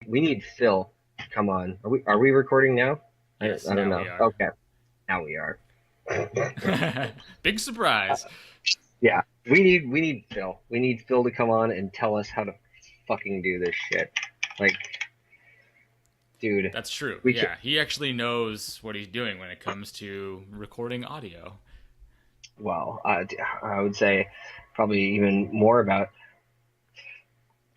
need Phil to come on. Are we recording now? Yes, I don't now know. we are. Okay, now we are. Big surprise. Yeah, we need Phil. We need Phil to come on and tell us how to fucking do this shit. Like, dude, That's true. we can Yeah, he actually knows what he's doing when it comes to recording audio. well, I would say probably even more about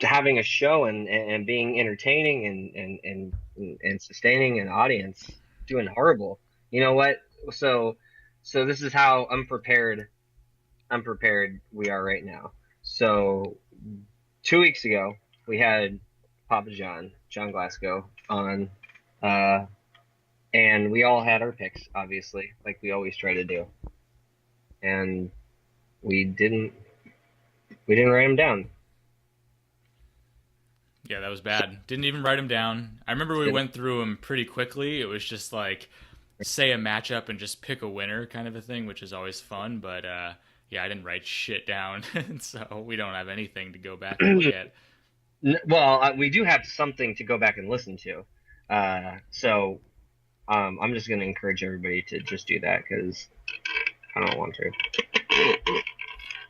having a show and being entertaining and sustaining an audience. Doing horrible. You know what? So so this is how unprepared we are right now. So 2 weeks ago we had Papa John Glasgow on, uh, and we all had our picks, obviously, like we always try to do, and we didn't we didn't write them down. Yeah, that was So bad. Didn't even write him down. I remember we went through them pretty quickly. It was just like say a matchup and just pick a winner kind of a thing, which is always fun. But yeah, I didn't write shit down, so we don't have anything to go back and look at. well, we do have something to go back and listen to. So I'm just going to encourage everybody to just do that because I don't want to.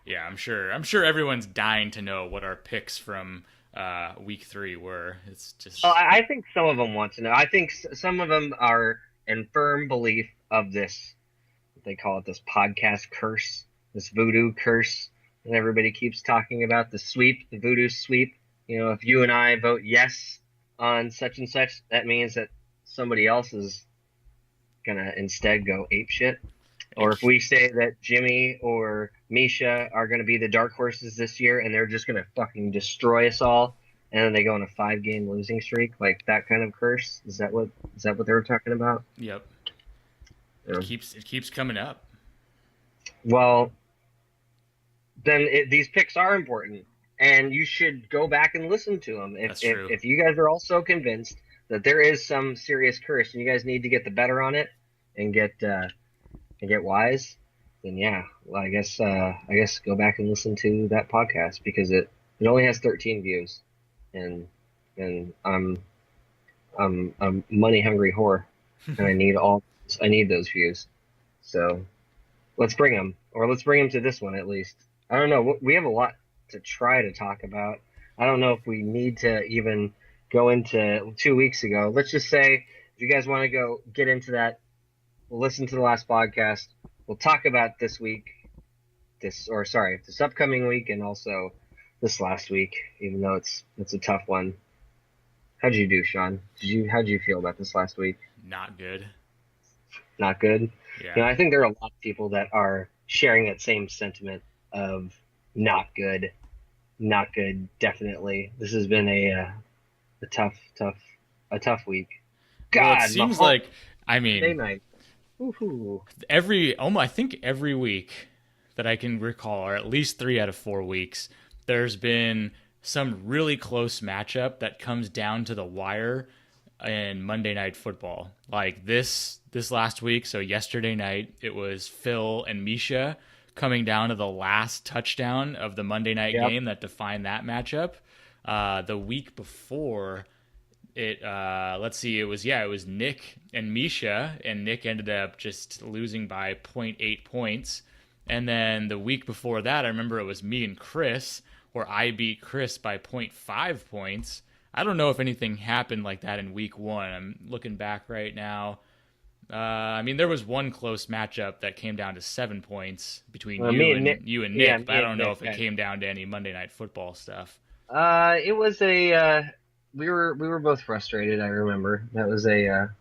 Yeah, I'm sure. I'm sure everyone's dying to know what our picks from week 3 were. It's Well, just I think some of them want to know. I think some of them are in firm belief of this. They call it this podcast curse, this voodoo curse, and everybody keeps talking about the sweep, the voodoo sweep. If you and I vote yes on such and such, that means that somebody else is gonna instead go ape shit. Or if it, we say that Jimmy or Misha are going to be the dark horses this year and they're just going to fucking destroy us all, and then they go on a 5-game losing streak, like that kind of curse. Is that what they were talking about? yep. Yeah. It keeps coming up. Well, then these picks are important, and you should go back and listen to them. If, That's if true. if you guys are also convinced that there is some serious curse and you guys need to get the better on it and get wise, then yeah, well, I guess go back and listen to that podcast because it only has 13 views, and I'm a money hungry whore, and I need those views. So let's bring them to this one at least. I don't know. We have a lot to try to talk about. I don't know if we need to even go into 2 weeks ago. Let's just say if you guys want to go get into that, we'll listen to the last podcast. We'll talk about this week, this upcoming week, and also this last week, even though it's a tough one. How'd you do, Sean? How'd you feel about this last week? Not good. Not good. Yeah. I think there are a lot of people that are sharing that same sentiment of not good, not good. Definitely, this has been a tough week. Well, it God, seems Mahomes like I Monday mean, night. Woohoo. I think every week that I can recall, or at least 3 out of 4 weeks, there's been some really close matchup that comes down to the wire in Monday Night Football. Like this last week, so yesterday night, it was Phil and Misha coming down to the last touchdown of the Monday night Yep. game that defined that matchup. The week before, let's see, it was Nick and Misha, and Nick ended up just losing by zero point 0.8 points. And then the week before that, I remember it was me and Chris, where I beat Chris by zero point 0.5 points. I don't know if anything happened like that in week 1. I'm looking back right now. I mean, there was one close matchup that came down to 7 points between Well, me you and Nick. and you and Yeah, Nick, but I me and don't know Nick. if it came down to any Monday Night Football stuff. It was we were both frustrated. I remember that was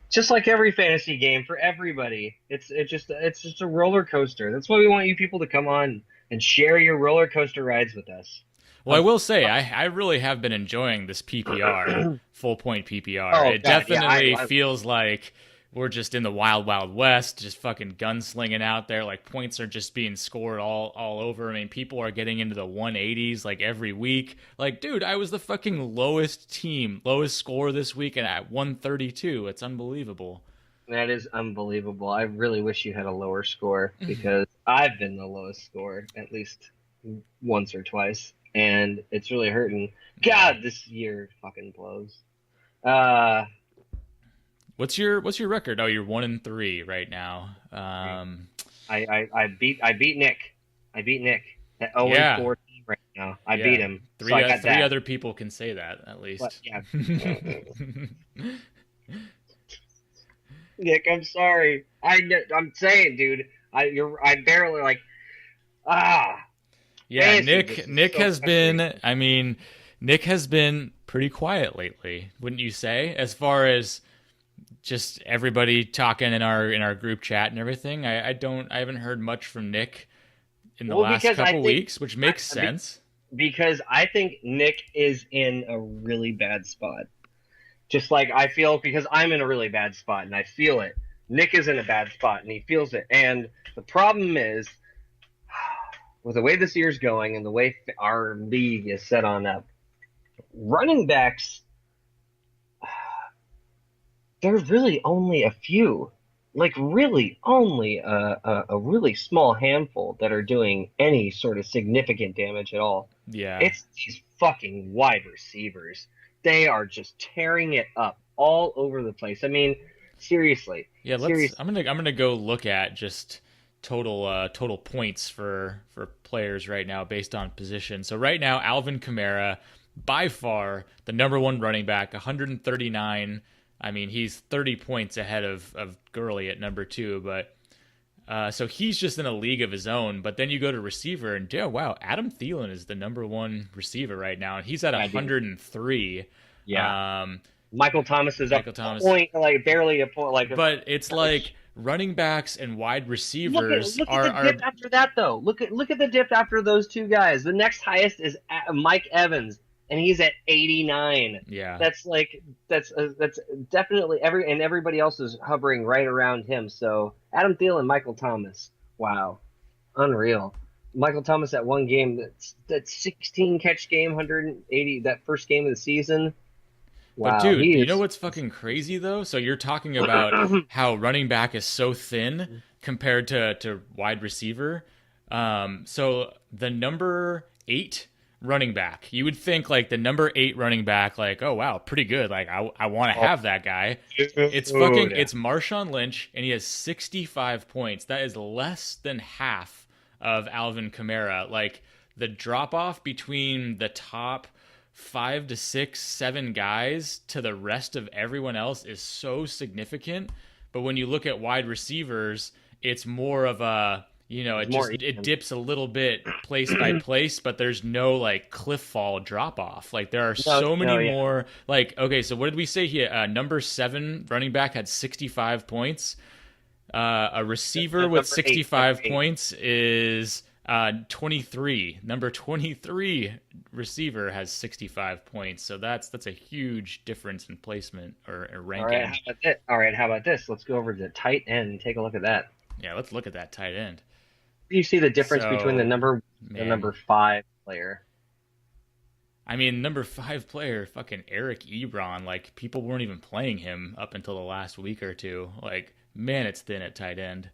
just like every fantasy game for everybody. It's just a roller coaster. That's why we want you people to come on and share your roller coaster rides with us. Well, I Of will say I really have been enjoying this PPR, full point PPR. oh It God, yeah, definitely feels like we're just in the wild wild west, just fucking gunslinging out there. Like points are just being scored all over. I mean, people are getting into the 180s like every week. Like, dude, I was the fucking lowest score this week, and at 132. It's unbelievable. that is unbelievable. I really wish you had a lower score because I've been the lowest score at least once or twice, and it's really hurting. Yeah. God, this year fucking blows. Uh, What's your record? Oh, you're 1-3 right now. I beat Nick. I beat Nick. That 0 and Yeah, 4 team right now. I beat yeah. him. So Three I got three that. other people can say that at But least. yeah. Nick, I'm sorry. I'm saying, dude, I barely like ah Yeah, fantasy. Nick This is Nick so has frustrating. been I mean, Nick has been pretty quiet lately, wouldn't you say? As far as just everybody talking in our group chat and everything. I haven't heard much from Nick in the Well, last because I couple think weeks, which makes sense. because I think Nick is in a really bad spot. Just like I feel because I'm in a really bad spot and I feel it. Nick is in a bad spot and he feels it. And the problem is with the way this year's going and the way our league is set on up, running backs, there's really only a few. Like really only a really small handful that are doing any sort of significant damage at all. Yeah. It's these fucking wide receivers. They are just tearing it up all over the place. I mean, seriously, Yeah, let's seriously. I'm gonna go look at just total points for players right now based on position. So right now Alvin Kamara by far the number one running back, 139. I mean, he's 30 points ahead of Gurley at number 2, but so he's just in a league of his own. But then you go to receiver, and yeah, wow, Adam Thielen is the number one receiver right now, and he's at Yeah, dude. 103. Yeah. Um, Michael Thomas is up Michael Thomas, point, like barely a point, but it's like running backs and wide receivers look at are the dip after that though. Look at the dip after those two guys. The next highest is Mike Evans, and he's at 89. yeah. That's like that's definitely everybody else is hovering right around him. So Adam Thielen, Michael Thomas, wow, unreal. Michael Thomas at one game that 16 catch game, 180 that first game of the season. But Wow, dude, he you know is. what's fucking crazy though? So you're talking about how running back is so thin compared to wide receiver. So the number 8 running back, you would think like the number 8 running back, like, oh wow, pretty good. Like I want to Oh, have that guy. dude. It's Marshawn Lynch, and he has 65 points. That is less than half of Alvin Kamara. Like the drop off between the top 5 to 6, 7 guys to the rest of everyone else is so significant. But when you look at wide receivers, it's more of a It's it more just it even. dips a little bit place by place, but there's no like cliff fall drop off. Like there are No, so many no, yeah. more. Like okay, so what did we say here? Number 7 running back had 65 points. A receiver with Number eight, number 65 eight. points is 23. Number 23 receiver has 65 points. So that's a huge difference in placement or All right, ranking. how about this? All right, how about this? Let's go over to tight end and take a look at that. Yeah, let's look at that tight end. You see the difference between the So, number the man, number five player. I mean, number 5 player, fucking Eric Ebron, like people weren't even playing him up until the last week or two. Like, man, it's thin at tight end.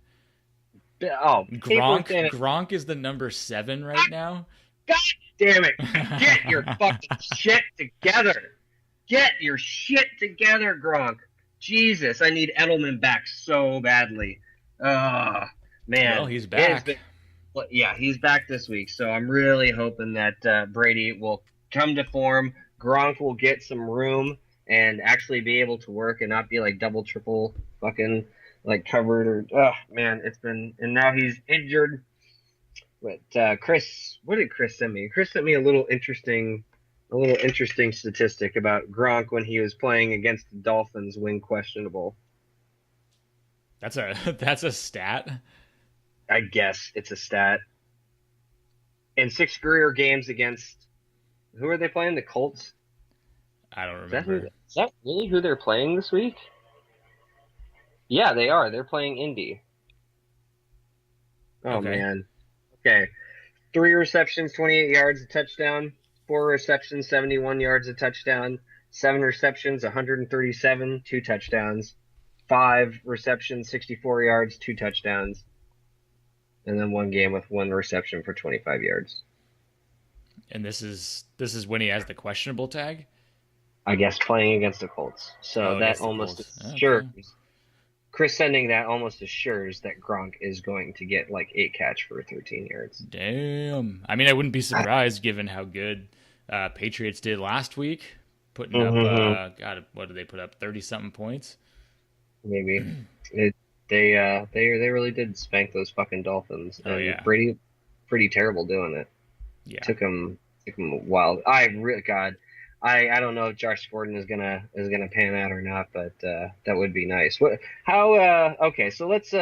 Oh, paper Gronk, thin. Gronk is the number 7 right now. God damn it! Get your fucking shit together. Get your shit together, Gronk. Jesus, I need Edelman back so badly. Oh Well, man, he's it has back. been. Well, yeah, he's back this week, so I'm really hoping that Brady will come to form. Gronk will get some room and actually be able to work and not be like double, triple, fucking like covered or. Oh man, it's been and now he's injured. But Chris, what did Chris send me? Chris sent me a little interesting statistic about Gronk when he was playing against the Dolphins when questionable. That's a that's a stat. I guess it's a stat. In 6 career games against who are they playing? The Colts. I don't Is that who? remember. Is that really who they're playing this week? Yeah, they are. They're playing Indy. Oh Okay. man. Okay. 3 receptions, 28 yards, a touchdown. 4 receptions, 71 yards, a touchdown. 7 receptions, 137, 2 touchdowns. 5 receptions, 64 yards, 2 touchdowns. And then one game with 1 reception for 25 yards. And this is when he has the questionable tag. I guess playing against the Colts. So Oh, that against the almost Colts. assures Okay. Chris sending that almost assures that Gronk is going to get like 8 catch for 13 yards. Damn. I mean, I wouldn't be I, surprised given how good Patriots did last week, putting up mm-hmm, God, what did they put up? 30 something points. maybe it, they really did spank those fucking Dolphins, Oh and yeah, Brady pretty terrible doing it. yeah, Took him a while. I really God, I don't know if Josh Gordon is gonna pan out or not, but that would be nice. What how okay, so let's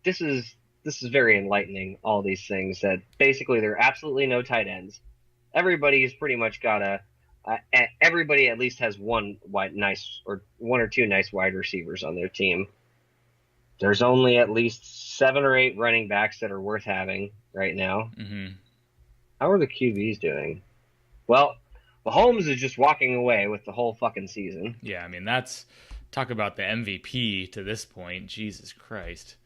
this is this is very enlightening. All these things that basically there are absolutely no tight ends. Everybody's pretty much got everybody at least has one or two nice wide receivers on their team. There's only at least 7 or 8 running backs that are worth having right now. hmm How are the QBs doing? Well, Mahomes is just walking away with the whole fucking season. yeah. I mean, that's talk about the MVP to this point. Jesus Christ.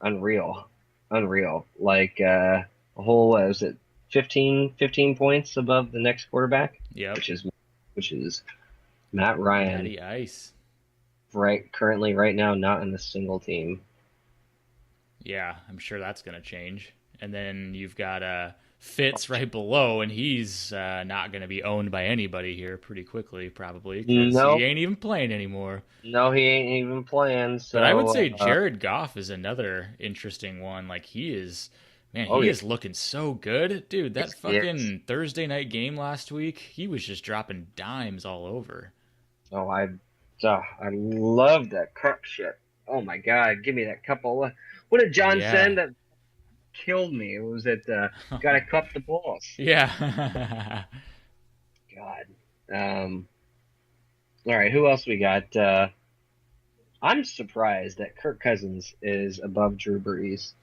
Unreal, unreal. Like a whole what was it 15 points above the next quarterback, Yep. which is which is Matt Ryan. Matty Ice. Currently right now not in a single team. Yeah, I'm sure that's gonna change. And then you've got Fitz right below, and he's not gonna be owned by anybody here pretty quickly, probably, because he Nope, ain't even playing anymore. no, he ain't even playing. But I would So say Jared Goff is another interesting one. Like he is, man, oh he yeah, is looking so good, dude. That yes. fucking Thursday night game last week, he was just dropping dimes all over. Oh, I love that cup shit. Oh my God, give me that couple. What did John Yeah, send that killed me? It was that gotta cup the balls. yeah. God. All right, who else we got? I'm surprised that Kirk Cousins is above Drew Brees.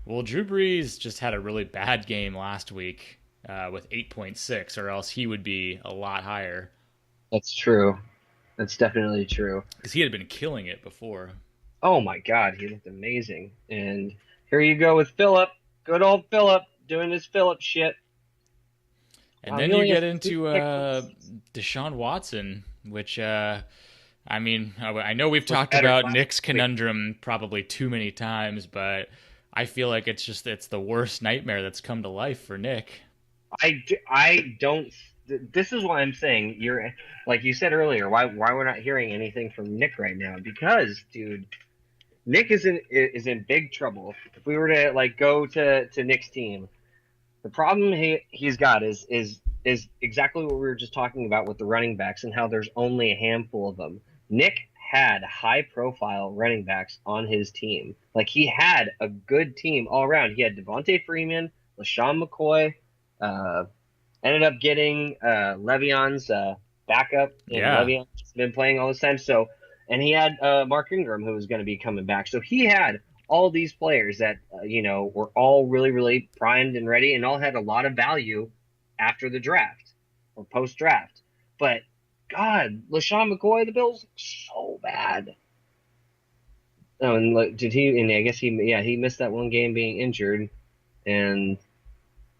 Well, Drew Brees just had a really bad game last week with 8.6, or else he would be a lot higher That's true. That's definitely true. because he had been killing it before. Oh my God, he looked amazing. And here you go with Philip, good old Philip, doing his Philip shit. And Wow, then he you only get has into 2 picks. Deshaun Watson, which I mean, I know we've Was talked better about last Nick's week. conundrum probably too many times, but I feel like it's the worst nightmare that's come to life for Nick. I don't. This is why I'm saying you're like you said earlier. Why we're not hearing anything from Nick right now? Because, dude, Nick is in big trouble. If we were to like go to Nick's team, the problem he's got is exactly what we were just talking about with the running backs and how there's only a handful of them. Nick had high profile running backs on his team. Like he had a good team all around. He had Devontae Freeman, LaShawn McCoy, uh, ended up getting Le'Veon's backup, and Yeah, Le'Veon's been playing all this time. So, and he had Mark Ingram, who was going to be coming back. So he had all these players that were all really, really primed and ready, and all had a lot of value after the draft or post draft. But God, LaShawn McCoy, the Bills, so bad. Oh, and did he? And I guess he missed that one game being injured, and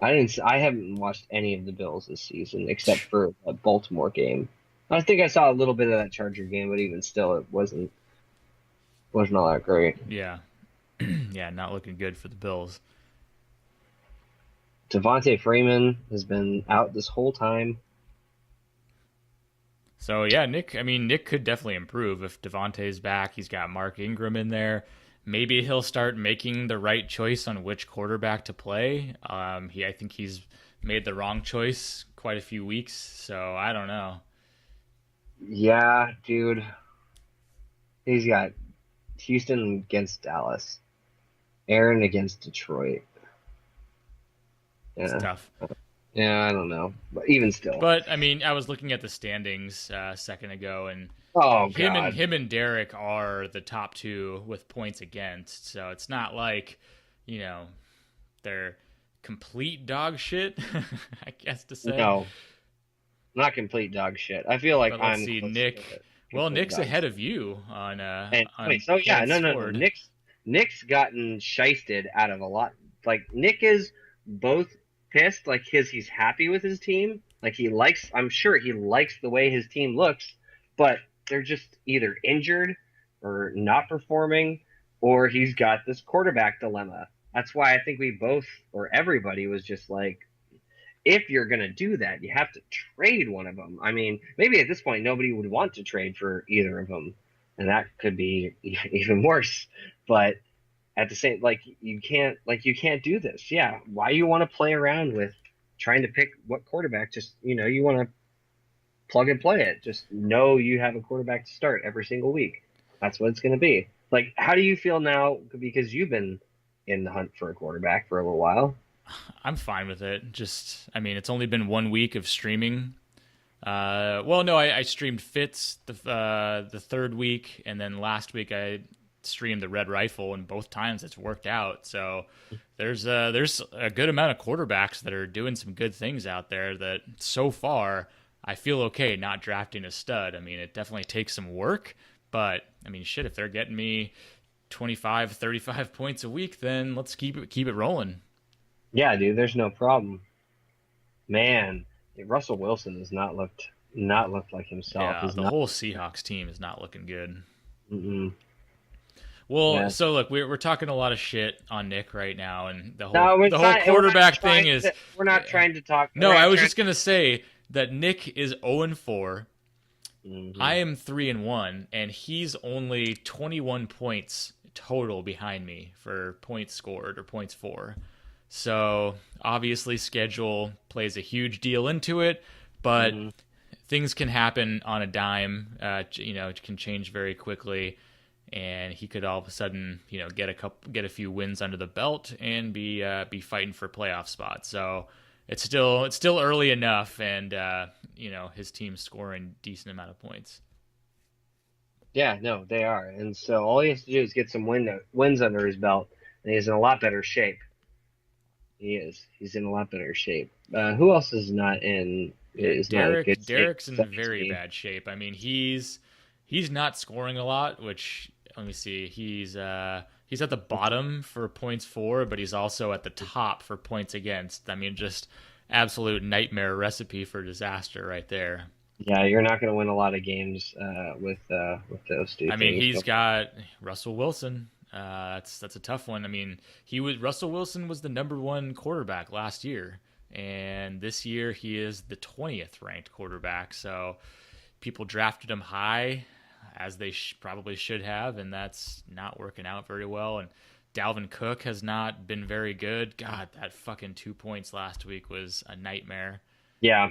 I haven't watched any of the Bills this season except for a Baltimore game. I think I saw a little bit of that Charger game, but even still, it wasn't all that great. yeah, yeah. Not looking good for the Bills. Devontae Freeman has been out this whole time. So yeah, Nick. I mean, Nick could definitely improve if Devontae's back. He's got Mark Ingram in there. Maybe he'll start making the right choice on which quarterback to play. I think he's made the wrong choice quite a few weeks. So I don't know. Yeah, dude, he's got Houston against Dallas, Aaron against Detroit. It's Yeah, tough. yeah, I don't know, but even still, But I mean, I was looking at the standings a second ago, and oh him and God, him and Derek are the top two with points against. So it's not like, you know, they're complete dog shit, I guess to say. no, not complete dog shit. I feel like But let's I'm see, close to Nick. it. Well, Complete Nick's dog ahead shit. of you And wait, on so yeah, points no. scored. Nick's gotten shysted out of a lot. Like Nick is both pissed, like he's happy with his team. Like I'm sure he likes the way his team looks, but they're just either injured or not performing, or he's got this quarterback dilemma. That's why I think we both, or everybody, was just like, if you're going to do that, you have to trade one of them. I mean, maybe at this point, nobody would want to trade for either of them, and that could be even worse. But at the same, you can't do this. Yeah, why you want to play around with trying to pick what quarterback? Just you want to plug and play it. Just know you have a quarterback to start every single week. That's what it's going to be. Like, how do you feel now? Because you've been in the hunt for a quarterback for a little while. I'm fine with it. Just, I mean, it's only been 1 week of streaming. Well, no, I streamed Fitz the third week, and then last week I streamed the Red Rifle, and both times it's worked out. So there's a good amount of quarterbacks that are doing some good things out there that so far I feel okay not drafting a stud. I mean, it definitely takes some work, but I mean, shit, if they're getting me 25, 35 points a week, then let's keep it rolling. Yeah, dude, there's no problem. Man, Russell Wilson has not looked like himself. Yeah, the whole Seahawks team is not looking good. Mm-mm. Well, Yeah. so look, we're talking a lot of shit on Nick right now, and No, the whole quarterback thing is. We're not trying to talk. No, I was just gonna say that Nick is 0-4. Mm-hmm. I am 3-1, and he's only 21 points total behind me for points scored or points for. So obviously, schedule plays a huge deal into it, but things can happen on a dime. It can change very quickly, and he could all of a sudden, get a few wins under the belt and be fighting for playoff spots. So it's still early enough, and his team's scoring decent amount of points. Yeah, no, they are, and so all he has to do is get some wins under his belt, and he's in a lot better shape. He is. He's in a lot better shape. Who else is not in? Is not in good shape? Derek's in very bad shape. I mean, he's not scoring a lot. Which, let me see, he's at the bottom for points for, but he's also at the top for points against. I mean, just absolute nightmare recipe for disaster right there. Yeah, you're not going to win a lot of games with those two. I mean, he's got Russell Wilson. That's a tough one. I mean, Russell Wilson was the number one quarterback last year, and this year he is the 20th ranked quarterback. So people drafted him high, as they probably should have, and that's not working out very well. And Dalvin Cook has not been very good. God, that fucking 2 points last week was a nightmare. Yeah,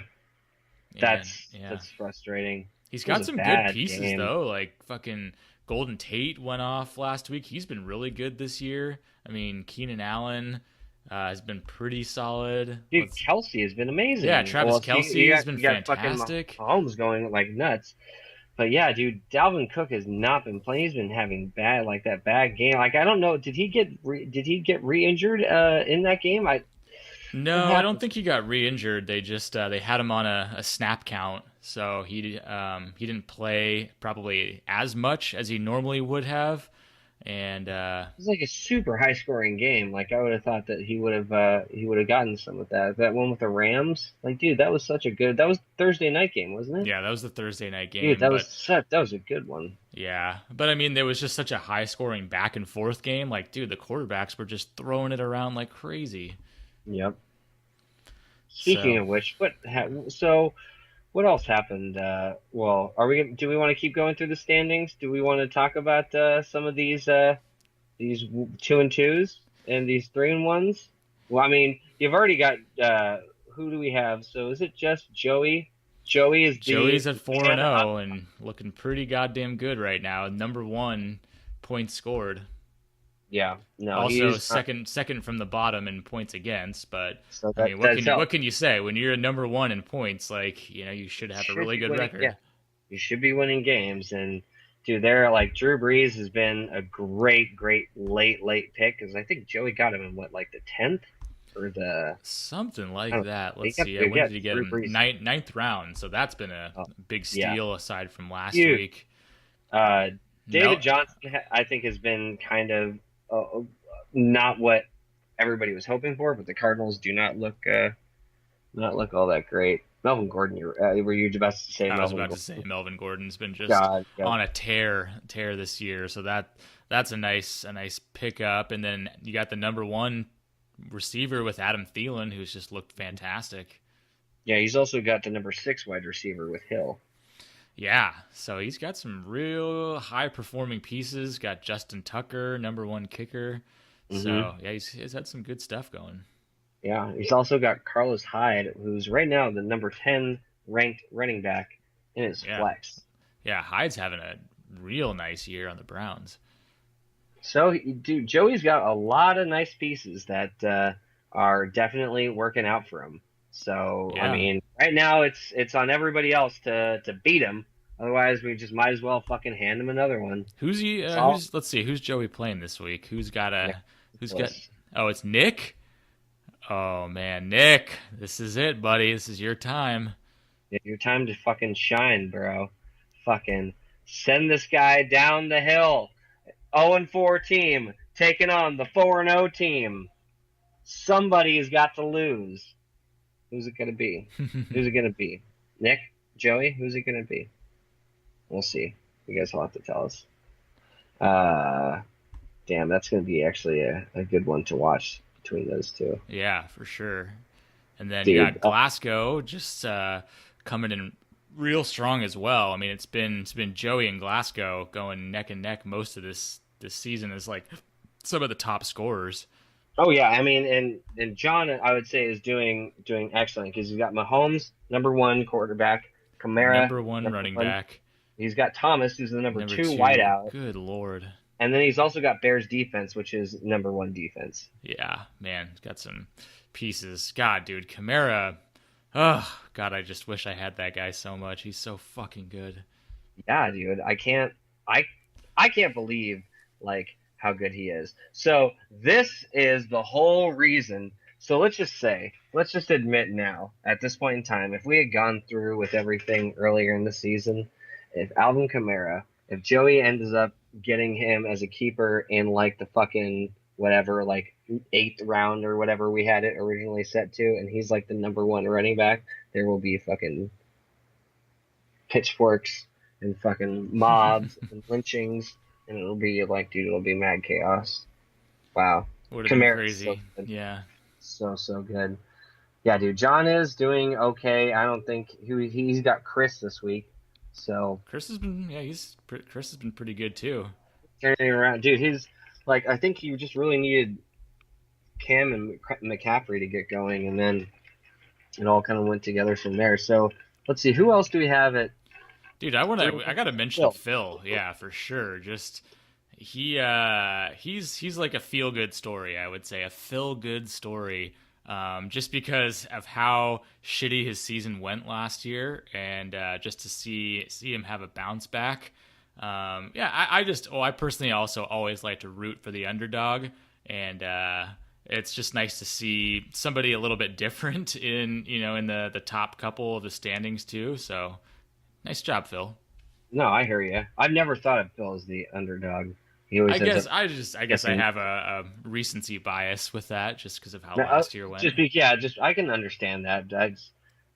that's frustrating. He's got some good pieces though, like fucking Golden Tate went off last week. He's been really good this year. I mean, Keenan Allen has been pretty solid. Dude, Kelsey has been amazing. Yeah, Travis Kelce has been fantastic. Mahomes going like nuts. But yeah, dude, Dalvin Cook has not been playing. He's been having that bad game. Like, I don't know, did he get re-injured in that game? No, I don't think he got re-injured. They just they had him on a snap count, so he didn't play probably as much as he normally would have. And it was like a super high scoring game. Like, I would have thought that he would have gotten some of that. That one with the Rams, like, dude, that was Thursday night game, wasn't it? Yeah, that was the Thursday night game. Dude, that was a good one. Yeah, but I mean, there was just such a high scoring back and forth game. Like, dude, the quarterbacks were just throwing it around like crazy. Yep. Speaking of which, what else happened? Well, do we want to keep going through the standings? Do we want to talk about some of these 2-2s and these 3-1s? Well, I mean, you've already got who do we have? So is it just Joey? Joey's at 4-0 and looking pretty goddamn good right now. Number one points scored. Yeah, no. Also, second from the bottom in points against, but I mean, what can you say when you're number one in points? Like, you should have a really good record. Yeah, you should be winning games, and dude, Drew Brees has been a great late pick, because I think Joey got him in the 10th or the something like that. Let's see. When did he get him? Ninth round. So that's been a big steal aside from last week. David Johnson, I think, has been kind of not what everybody was hoping for, but the Cardinals do not look not look all that great. Melvin Gordon, were you about to say I was Melvin about to Gordon? say Melvin Gordon's been just God, yeah, on a tear this year, so that's a nice pickup. And then you got the number one receiver with Adam Thielen, who's just looked fantastic. yeah. He's also got the number 6 wide receiver with Hill. Yeah, so he's got some real high performing pieces. Got Justin Tucker, number one kicker. Hmm. So yeah, he's had some good stuff going. Yeah, he's also got Carlos Hyde, who's right now the number 10 ranked running back in his Yeah, flex. yeah, Hyde's having a real nice year on the Browns. So, dude, Joey's got a lot of nice pieces that are definitely working out for him. So, I Yeah, mean, right now it's on everybody else to beat him. Otherwise, we just might as well fucking hand him another one. who's he? It's all Who's let's see, who's Joey playing this week? Who's got? Nicholas. Oh, it's Nick. Oh man, Nick, this is it, buddy. This is your time. Your time to fucking shine, bro. Fucking send this guy down the hill. 0-4 team taking on the 4-0 team. Somebody's got to lose. Who's it gonna be? Who's it gonna be? Nick? Joey? Who's it gonna be? We'll see. You guys will have to tell us. Uh, damn, that's gonna be actually a good one to watch between those two. Yeah, for sure. And then you Dude, got Glasgow just coming in real strong as well. I mean, it's been Joey and Glasgow going neck and neck most of this season as like some of the top scorers. oh yeah, I mean, and John, I would say is doing excellent because he's got Mahomes, number 1 quarterback, Kamara, Number one number running 1. back, He's got Thomas, who's the number number 2 two. wideout, Good lord. and then he's also got Bears defense, which is number 1 defense. Yeah, man, got some pieces. God, dude, Kamara. Oh God, I just wish I had that guy so much. He's so fucking good. Yeah, dude, I I can't believe like how good he is. So this is the whole reason. So let's just admit now, at this point in time, if we had gone through with everything earlier in the season, if Alvin Kamara, if Joey ends up getting him as a keeper in like the fucking whatever, like 8th round or whatever we had it originally set to, and he's like the number 1 running back, there will be fucking pitchforks and fucking mobs and lynchings, and it'll be like, dude, it'll be mad chaos. Wow, Would have been Kamara's so crazy. good, Yeah. so good. Yeah, dude, John is doing okay. I don't think he's got Chris this week, so Chris has been pretty good too. turning around, dude. He's like, I think you just really needed Cam and McCaffrey to get going, and then it all kind of went together from there. So let's see, who else do we have at Dude, three? I gotta mention Phil. Phil. Yeah, for sure. Just he's like a feel good story. I would say a feel good story. Just because of how shitty his season went last year, and just to see him have a bounce back. Yeah, I personally also always like to root for the underdog, and it's just nice to see somebody a little bit different in the top couple of the standings too. So nice job, Phil. No, I hear you. I've never thought of Phil as the underdog. He always ends up I guess I guessing. have a recency bias with that just because of how last year went. Yeah, just I can understand that.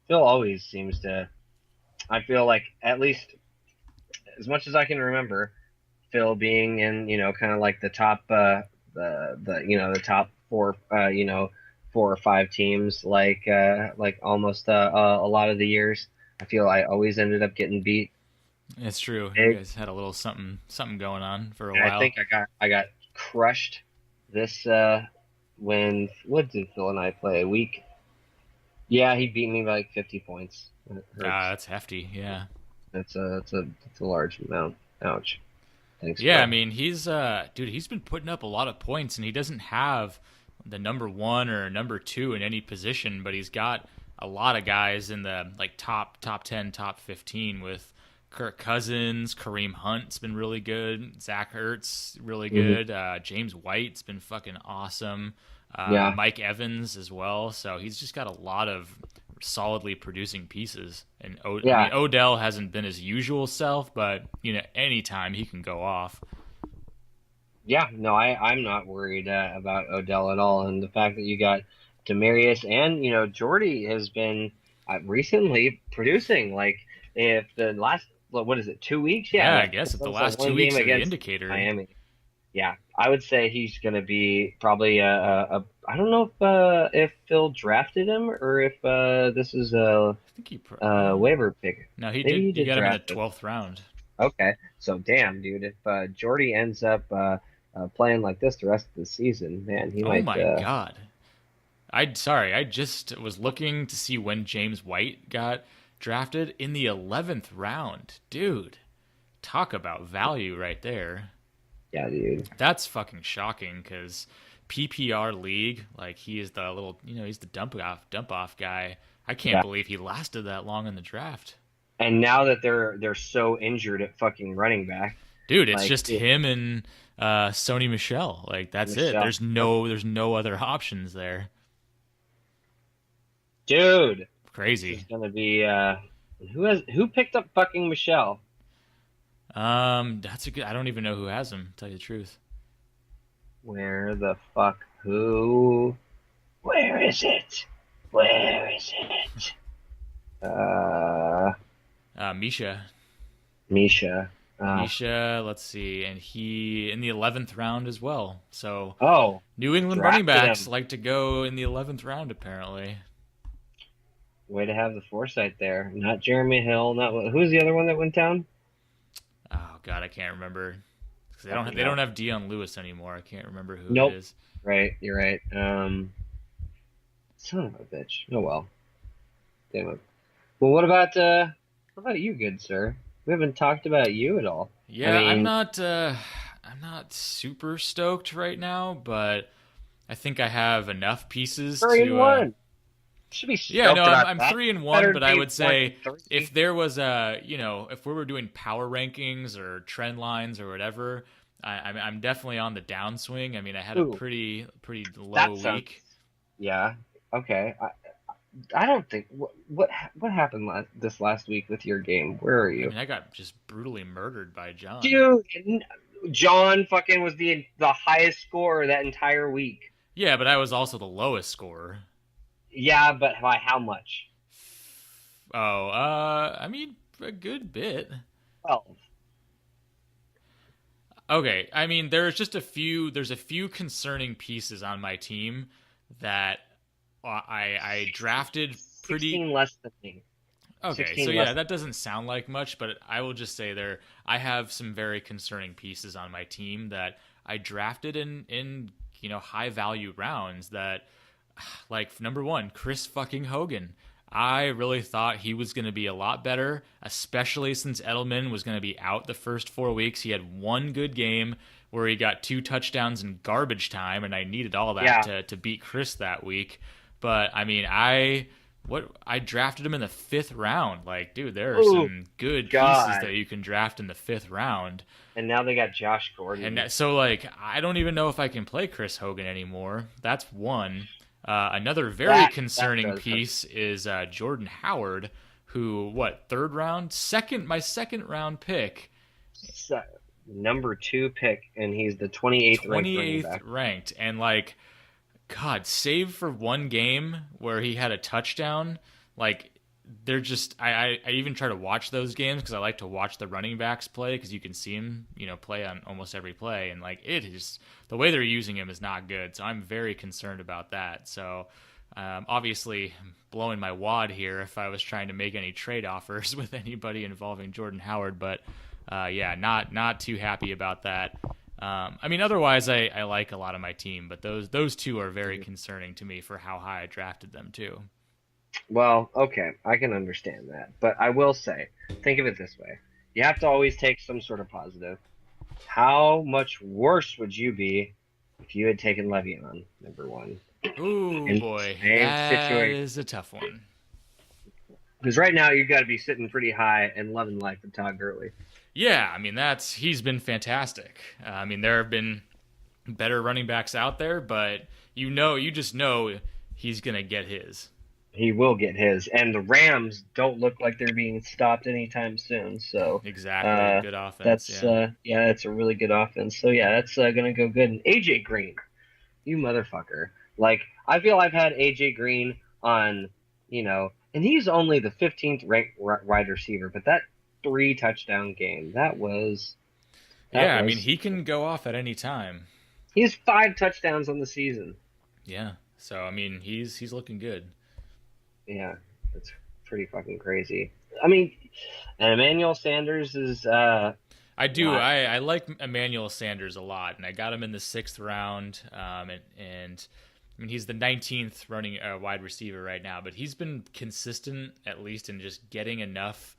Phil always seems to. I feel like at least as much as I can remember, Phil being in kind of like the top the top 4 4 or 5 teams like almost a lot of the years. I feel I always ended up getting beat. It's true. You Big. guys had a little something going on for a And I while. think I got crushed this when what did Phil and I play a week? Yeah, he beat me by like 50 points. It hurts. That's hefty. Yeah. That's a large amount. Ouch. Thanks, Yeah, I Phil. mean, he's been putting up a lot of points and he doesn't have the number 1 or number 2 in any position, but he's got a lot of guys in the like top 10, top 15 with Kirk Cousins, Kareem Hunt's been really good, Zach Ertz really Hmm. good, James White's been fucking awesome, Yeah, Mike Evans as well. So he's just got a lot of solidly producing pieces. And I yeah, mean, Odell hasn't been his usual self, but anytime he can go off. yeah. No, I'm not worried about Odell at all, and the fact that you got Demarius and Jordy has been recently producing. Like if the last what is it 2 weeks? Yeah, Yeah, I that guess if the was that last one two game weeks are the against indicator. Miami. Yeah, I would say he's going to be probably I don't know if Phil drafted him or if this is I think a waiver pick. no, he Maybe did. he He did got him in the draft him. 12th round. Okay, so damn, dude, if Jordy ends up playing like this the rest of the season, man, he Oh might. my God. I just was looking to see when James White got drafted in the 11th round. Dude, talk about value right there. Yeah, dude. That's fucking shocking because PPR league, like he is the little, he's the dump off guy. I can't Yeah. believe he lasted that long in the draft. And now that they're so injured at fucking running back, Dude, it's like just him and Sony Michelle. Like that's it. Michelle, There's no other options there. dude, this is Crazy. gonna be who picked up fucking Michelle? That's a good. I don't even know who has him. To tell you the truth. Where the fuck? Who? Where is it? Where is it? Uh, Misha. Misha. Misha. Let's see, and he in the 11th round as well. So Oh, New England running drafted backs him. like to go in the 11th round, apparently. Way to have the foresight there. Not Jeremy Hill. Not who's the other one that went down? Oh God, I can't remember. 'Cause Fucking they don't hell. have Dion Lewis anymore. I can't remember who it Nope. is. Right. You're right. Son of a bitch. Oh well. Damn it. Well, what about you, good sir? We haven't talked about you at all. I Yeah, mean, I'm not super stoked right now, but I think I have enough pieces 3-1. Should be Yeah, no, stoked about I'm that. 3-1, Better but to I be would one say and three. if there was if we were doing power rankings or trend lines or whatever, I'm definitely on the downswing. I mean, I had a Ooh, pretty low that sounds. week. Yeah. Okay. I don't think what happened this last week with your game. Where are I you, mean, I got just brutally murdered by John. dude? John fucking was the highest scorer that entire week. Yeah, but I was also the lowest scorer. Yeah, but by how much? Oh, I mean, a good bit. 12. Okay, I mean, there's a few concerning pieces on my team that I drafted pretty 16 less than me. okay. So 16 yeah, less. that doesn't sound like much, but I will just say I have some very concerning pieces on my team that I drafted in high value rounds that like number 1, Chris fucking Hogan. I really thought he was going to be a lot better, especially since Edelman was going to be out the first 4 weeks. He had one good game where he got 2 touchdowns in garbage time, and I needed all that Yeah. to beat Chris that week. But I mean, I drafted him in the 5th round. Like, dude, there are Oh some good pieces God. that you can draft in the 5th round. And now they got Josh And Gordon. so, like, I don't even know if I can play Chris Hogan anymore. That's one. Another very That concerning does hurt. piece is Jordan Howard, who, third round? My second round pick, So, number 2 pick, and he's the 28th ranked running 28th back. ranked. And, like, God, save for one game where he had a touchdown. Like, they're just I even try to watch those games because I like to watch the running backs play because you can see him play on almost every play, and like it is the way they're using him is not good. So I'm very concerned about that. So obviously blowing my wad here if I was trying to make any trade offers with anybody involving Jordan Howard, but yeah, not too happy about that. I mean, otherwise, I like a lot of my team, but those two are very concerning to me for how high I drafted them too. Well, okay, I can understand that. But I will say, think of it this way. You have to always take some sort of positive. How much worse would you be if you had taken Le'Veon, number 1? Ooh In the boy, same that situation. is a tough one. Because right now you've got to be sitting pretty high and loving life with Todd Gurley. Yeah, I mean he's been fantastic. I mean there have been better running backs out there, but you just know he's gonna get his. He will get his. And the Rams don't look like they're being stopped anytime soon. So Exactly, uh, good offense. that's Yeah. yeah, that's a really good offense. So yeah, that's gonna go good. And AJ Green, you motherfucker! Like I feel I've had AJ Green on, and he's only the 15th ranked wide receiver, but that 3 touchdown game, Yeah, I mean, he can go off at any time. he has 5 touchdowns on the season. Yeah. So, I mean, he's looking good. Yeah, that's pretty fucking crazy. I mean, and Emmanuel Sanders is I do. not, I like Emmanuel Sanders a lot, and I got him in the 6th round. And I mean, he's the 19th running wide receiver right now, but he's been consistent, at least in just getting enough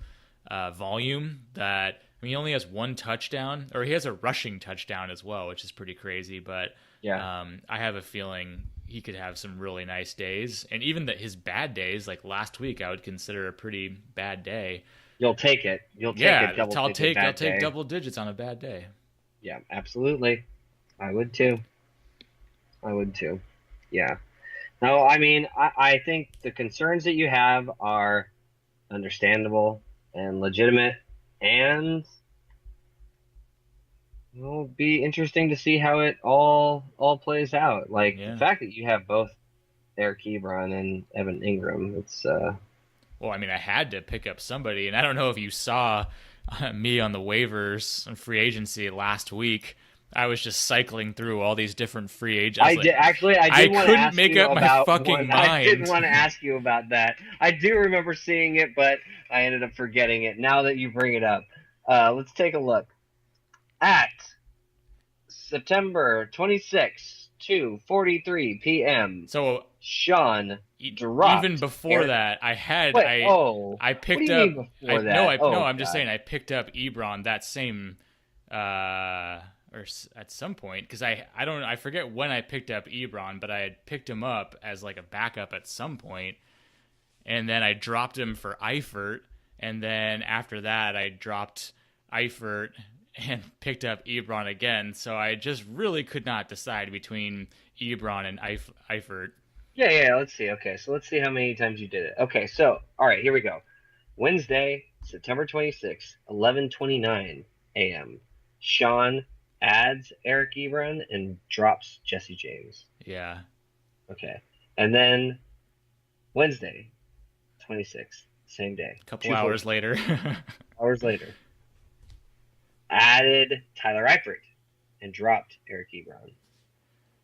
volume that, I mean, he only has 1 touchdown, or he has a rushing touchdown as well, which is pretty crazy. But yeah. I have a feeling he could have some really nice days, and even his bad days, like last week, I would consider a pretty bad day. You'll take it. You'll take Yeah, a I'll take day. double digits on a bad day. Yeah, absolutely. I would too. Yeah. No, I mean, I think the concerns that you have are understandable and legitimate, and it'll be interesting to see how it all plays out. Like the Yeah. fact that you have both Eric Ebron and Evan Ingram, it's Well, I mean, I had to pick up somebody, and I don't know if you saw me on the waivers on free agency last week. I was just cycling through all these different free agents. I did actually. I did want to couldn't ask make you up my about fucking one. I did mind. want to ask you about that. I do remember seeing it, but I ended up forgetting it. Now that you bring it up, let's take a look at September 26th, 2:43 p.m. So Sean dropped. even before that, I had Wait, I what picked do you up. mean before that? No, I'm just God. saying I picked up Ebron that same at some point, because I forget when I picked up Ebron, but I had picked him up as like a backup at some point, and then I dropped him for Eifert, and then after that I dropped Eifert and picked up Ebron again. So I just really could not decide between Ebron and Eifert. Yeah. Let's see. Okay, so let's see how many times you did it. Okay, so all right, here we go. Wednesday, September 26th, 11:29 a.m. Sean adds Eric Ebron and drops Jesse James. Yeah. Okay. And then Wednesday, 26th, same day. A couple hours later. Hours later, added Tyler Eifert and dropped Eric Ebron.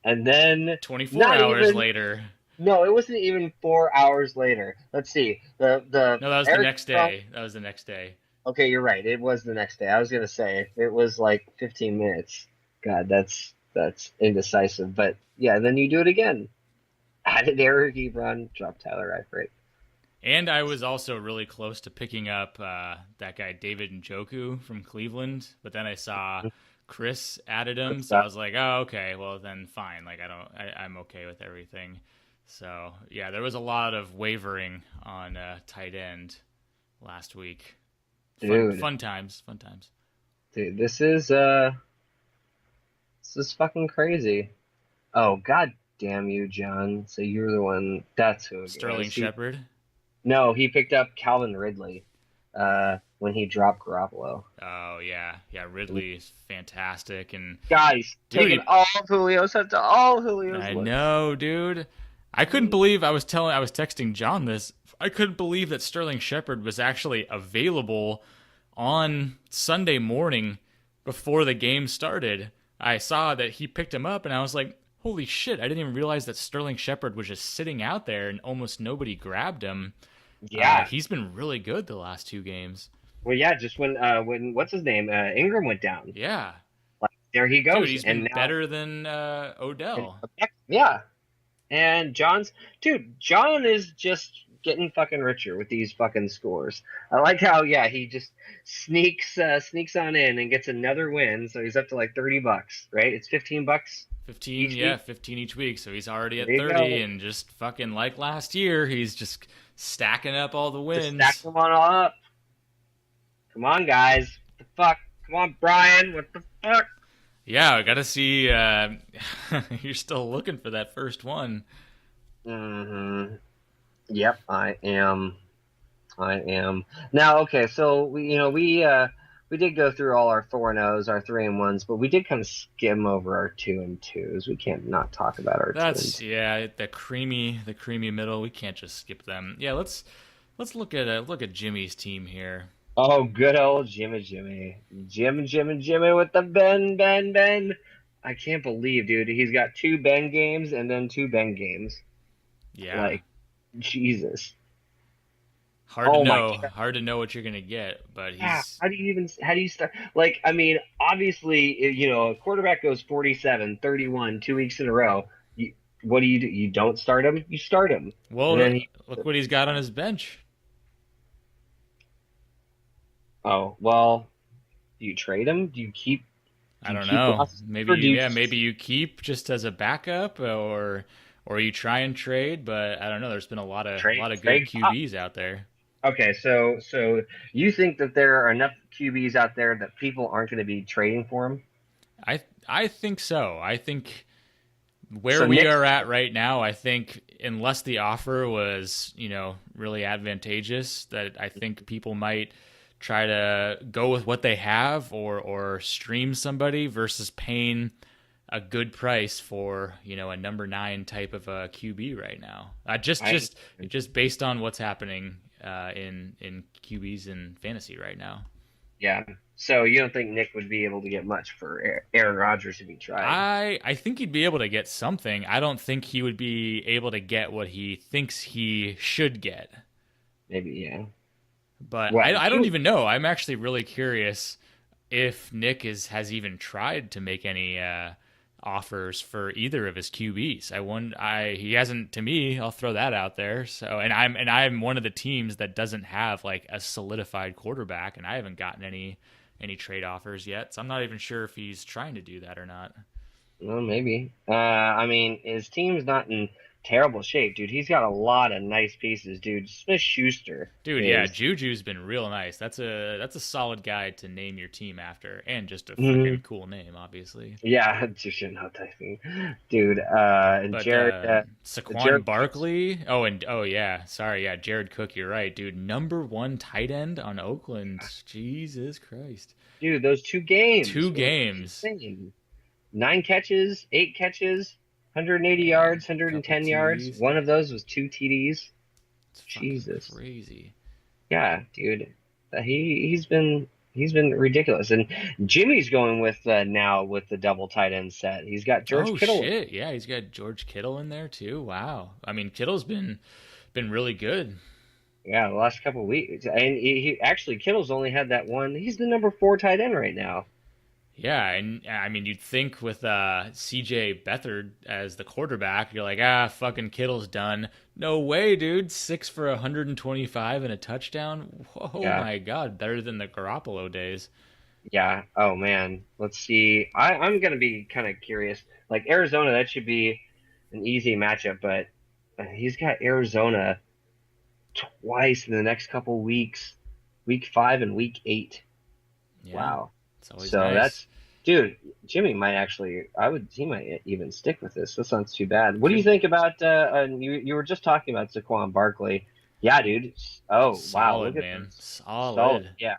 And then 24 hours later. No, it wasn't even 4 hours later. Let's see. No, that was Eric the next day. That was the next day. Okay, you're right. It was the next day. I was gonna say it was like 15 minutes. God, that's indecisive. But yeah, then you do it again. Added Eric Ebron, dropped Tyler Eifert. And I was also really close to picking up that guy David Njoku from Cleveland, but then I saw Chris added him, so I was like, oh, okay, well then fine. Like I'm okay with everything. So yeah, there was a lot of wavering on tight end last week. Fun times. Dude, this is fucking crazy. Oh, god damn you, John. So you're the one. That's who. Sterling Shepard. No, he picked up Calvin Ridley when he dropped Garoppolo. Oh yeah, Ridley is fantastic, and guys, taking all of Julio's heads to all Julio's. I know, dude. I couldn't believe I was texting John this. I couldn't believe that Sterling Shepard was actually available on Sunday morning before the game started. I saw that he picked him up, and I was like, holy shit, I didn't even realize that Sterling Shepard was just sitting out there and almost nobody grabbed him. Yeah. He's been really good the last 2 games. Well, yeah, just when what's his name? Ingram went down. Yeah. Like, there he goes. Dude, he's been better than Odell. Yeah. And John is just getting fucking richer with these fucking scores. I like how, yeah, he just sneaks on in and gets another win, so he's up to like $30, right? It's $15. 15 each week, so he's already at 30, and just fucking like last year, he's just stacking up all the wins. Just stack them on all up. Come on, guys. What the fuck? Come on, Brian. What the fuck? Yeah, I gotta see. You're still looking for that first one. Mm-hmm. Yep, I am. Now, okay, so we we did go through all our 4-0s, our 3-1s, but we did kind of skim over our 2-2s. We can't not talk about our 2 and That's yeah, the creamy middle. We can't just skip them. Yeah, let's look at Jimmy's team here. Oh, good old Jimmy with the Ben. I can't believe, dude. He's got 2 Ben games and then 2 Ben games. Yeah, Like, Jesus. hard to Oh my know. Hard to know what you're gonna get, but God. he's How do you start? Like, I mean, obviously, a quarterback goes 47, 31, 2 weeks in a row. What do? You don't start him. You start him, and well. then he. Look what he's got on his bench. Oh well. Do you trade him? Do you keep? I Do you don't keep know. Ross? Maybe Or do you yeah, just maybe you keep just as a backup, or you try and trade. But I don't know. There's been a trade? lot of good Trade? QBs out there. Okay, so you think that there are enough QBs out there that people aren't going to be trading for him? I think so. I think where So we Nick's are at right now, I think unless the offer was, really advantageous, that I think people might try to go with what they have or stream somebody versus paying a good price for, a number 9 type of a QB right now. I Just based on what's happening in QBs in fantasy right now. yeah. So you don't think Nick would be able to get much for Aaron Rodgers if he tried? I think he'd be able to get something. I don't think he would be able to get what he thinks he should get. Maybe, yeah. But Well, I don't even know. I'm actually really curious if Nick has even tried to make any offers for either of his QBs. He hasn't to me. I'll throw that out there. So I'm one of the teams that doesn't have like a solidified quarterback, and I haven't gotten any trade offers yet. So I'm not even sure if he's trying to do that or not. well, maybe. I mean, his team's not in terrible shape, dude. He's got a lot of nice pieces, dude. Smith Schuster Dude, yeah, is. Juju's been real nice. That's a solid guy to name your team after, and just a Mhm. freaking cool name, obviously. Yeah, just not typing, dude. And But Jared Saquon Barkley. Oh yeah, sorry, yeah, Jared Cook. You're right, dude. Number 1 tight end on Oakland. Jesus Christ, Dude, those 2 games two were games. insane. 9 catches, 8 catches, 180 Yeah, yards, couple 110 yards. TDs. One of those was 2 TDs. It's fucking Jesus. crazy. Yeah, dude. He's been ridiculous. And Jimmy's going with now with the double tight end set. He's got George Oh Kittle. shit, yeah, he's got George Kittle in there too. Wow, I mean Kittle's been really good. Yeah, the last couple of weeks. And he actually Kittle's only had that one. He's the number 4 tight end right now. Yeah, and I mean, you'd think with C.J. Beathard as the quarterback, you're like, fucking Kittle's done. No way, dude. 6 for 125 and a touchdown. Oh Yeah. my God, better than the Garoppolo days. Yeah. Oh man. Let's see. I'm gonna be kind of curious. Like Arizona, that should be an easy matchup, but he's got Arizona twice in the next couple weeks, week 5 and week 8. Yeah, Wow. it's always So nice. that's, dude, Jimmy might actually, he might even stick with this. This sounds too bad. What do you Could think about, you were just talking about Saquon Barkley. Yeah, dude. Oh, wow. solid, Look at man. this. Solid. Solid. Yeah.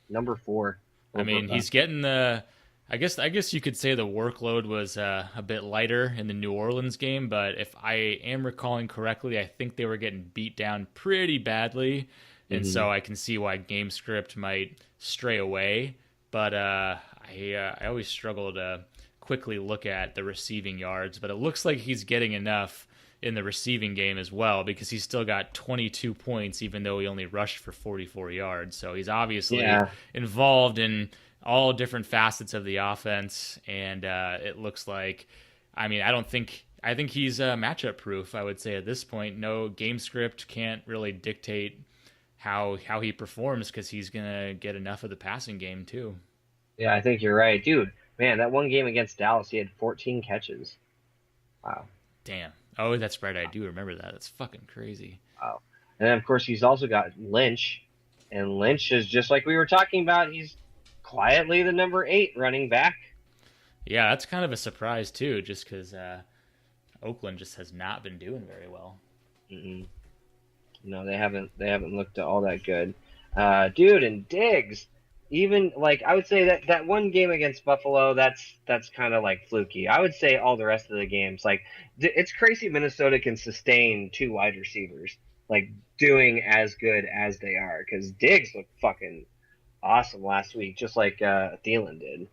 Number 4. I mean, he's getting the. I guess you could say the workload was a bit lighter in the New Orleans game, but if I am recalling correctly, I think they were getting beat down pretty badly, and hmm so I can see why game script might stray away. But I always struggle to quickly look at the receiving yards, but it looks like he's getting enough in the receiving game as well because he's still got 22 points even though he only rushed for 44 yards. So he's obviously Yeah. involved in all different facets of the offense, and it looks like, I mean, I think he's matchup proof. I would say at this point, no game script can't really dictate how he performs because he's gonna get enough of the passing game too. Yeah, I think you're right. Dude, man, that one game against Dallas, he had 14 catches. Wow. Damn. Oh, that's right. I do remember that. It's fucking crazy. Wow. And then, of course, he's also got Lynch. And Lynch is just like we were talking about. He's quietly the number 8 running back. Yeah, that's kind of a surprise too, just because Oakland just has not been doing very well. Mm-mm. No, they haven't looked all that good. Dude, and Diggs, even like I would say that one game against Buffalo, that's kind of like fluky. I would say all the rest of the games, like it's crazy Minnesota can sustain two wide receivers like doing as good as they are because Diggs looked fucking awesome last week, just like Thielen did.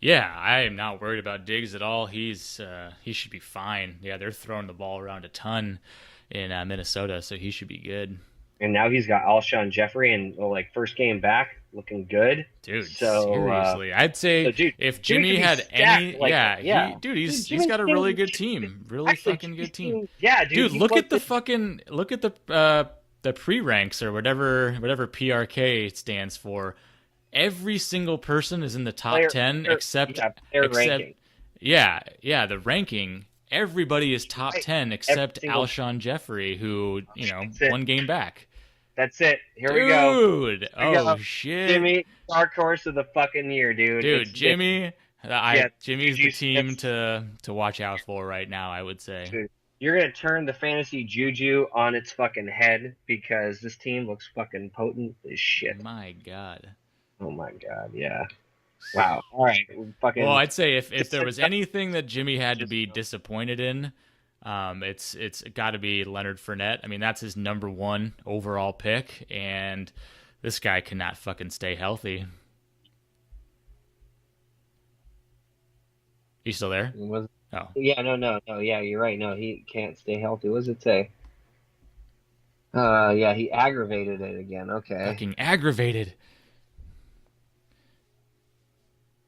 Yeah, I am not worried about Diggs at all. He should be fine. Yeah, they're throwing the ball around a ton in Minnesota, so he should be good. And now he's got Alshon Jeffrey and like first game back, looking good. Dude, So seriously, I'd say dude, if Jimmy Jimmy could be had any, stacked, like, yeah, dude, he's Jimmy's got a team- really good team, really actually, fucking Jimmy's good team. Yeah, dude. Dude, look like at the pre ranks or whatever PRK stands for. Every single person is in the top 10 except ranking. the ranking. Everybody is top Right. 10 except single- Alshon Jeffrey, who That's it. one game back. That's it. Here we go. Dude, we go. shit, Jimmy, dark horse of the fucking year, dude. dude, Jimmy. Jimmy's the Juju team Smith. to watch out for right now, I would say. Dude, you're gonna turn the fantasy juju on its fucking head because this team looks fucking potent as shit. My God. Oh my god, yeah. Wow. All right, fucking. Well, I'd say if there was anything that Jimmy had to be disappointed in, it's got to be Leonard Fournette. I mean, that's his number one overall pick, and this guy cannot fucking stay healthy. You still there? Oh, Yeah, no. Yeah, you're right. No, he can't stay healthy. What does it say? Yeah, he aggravated it again. Okay, fucking aggravated.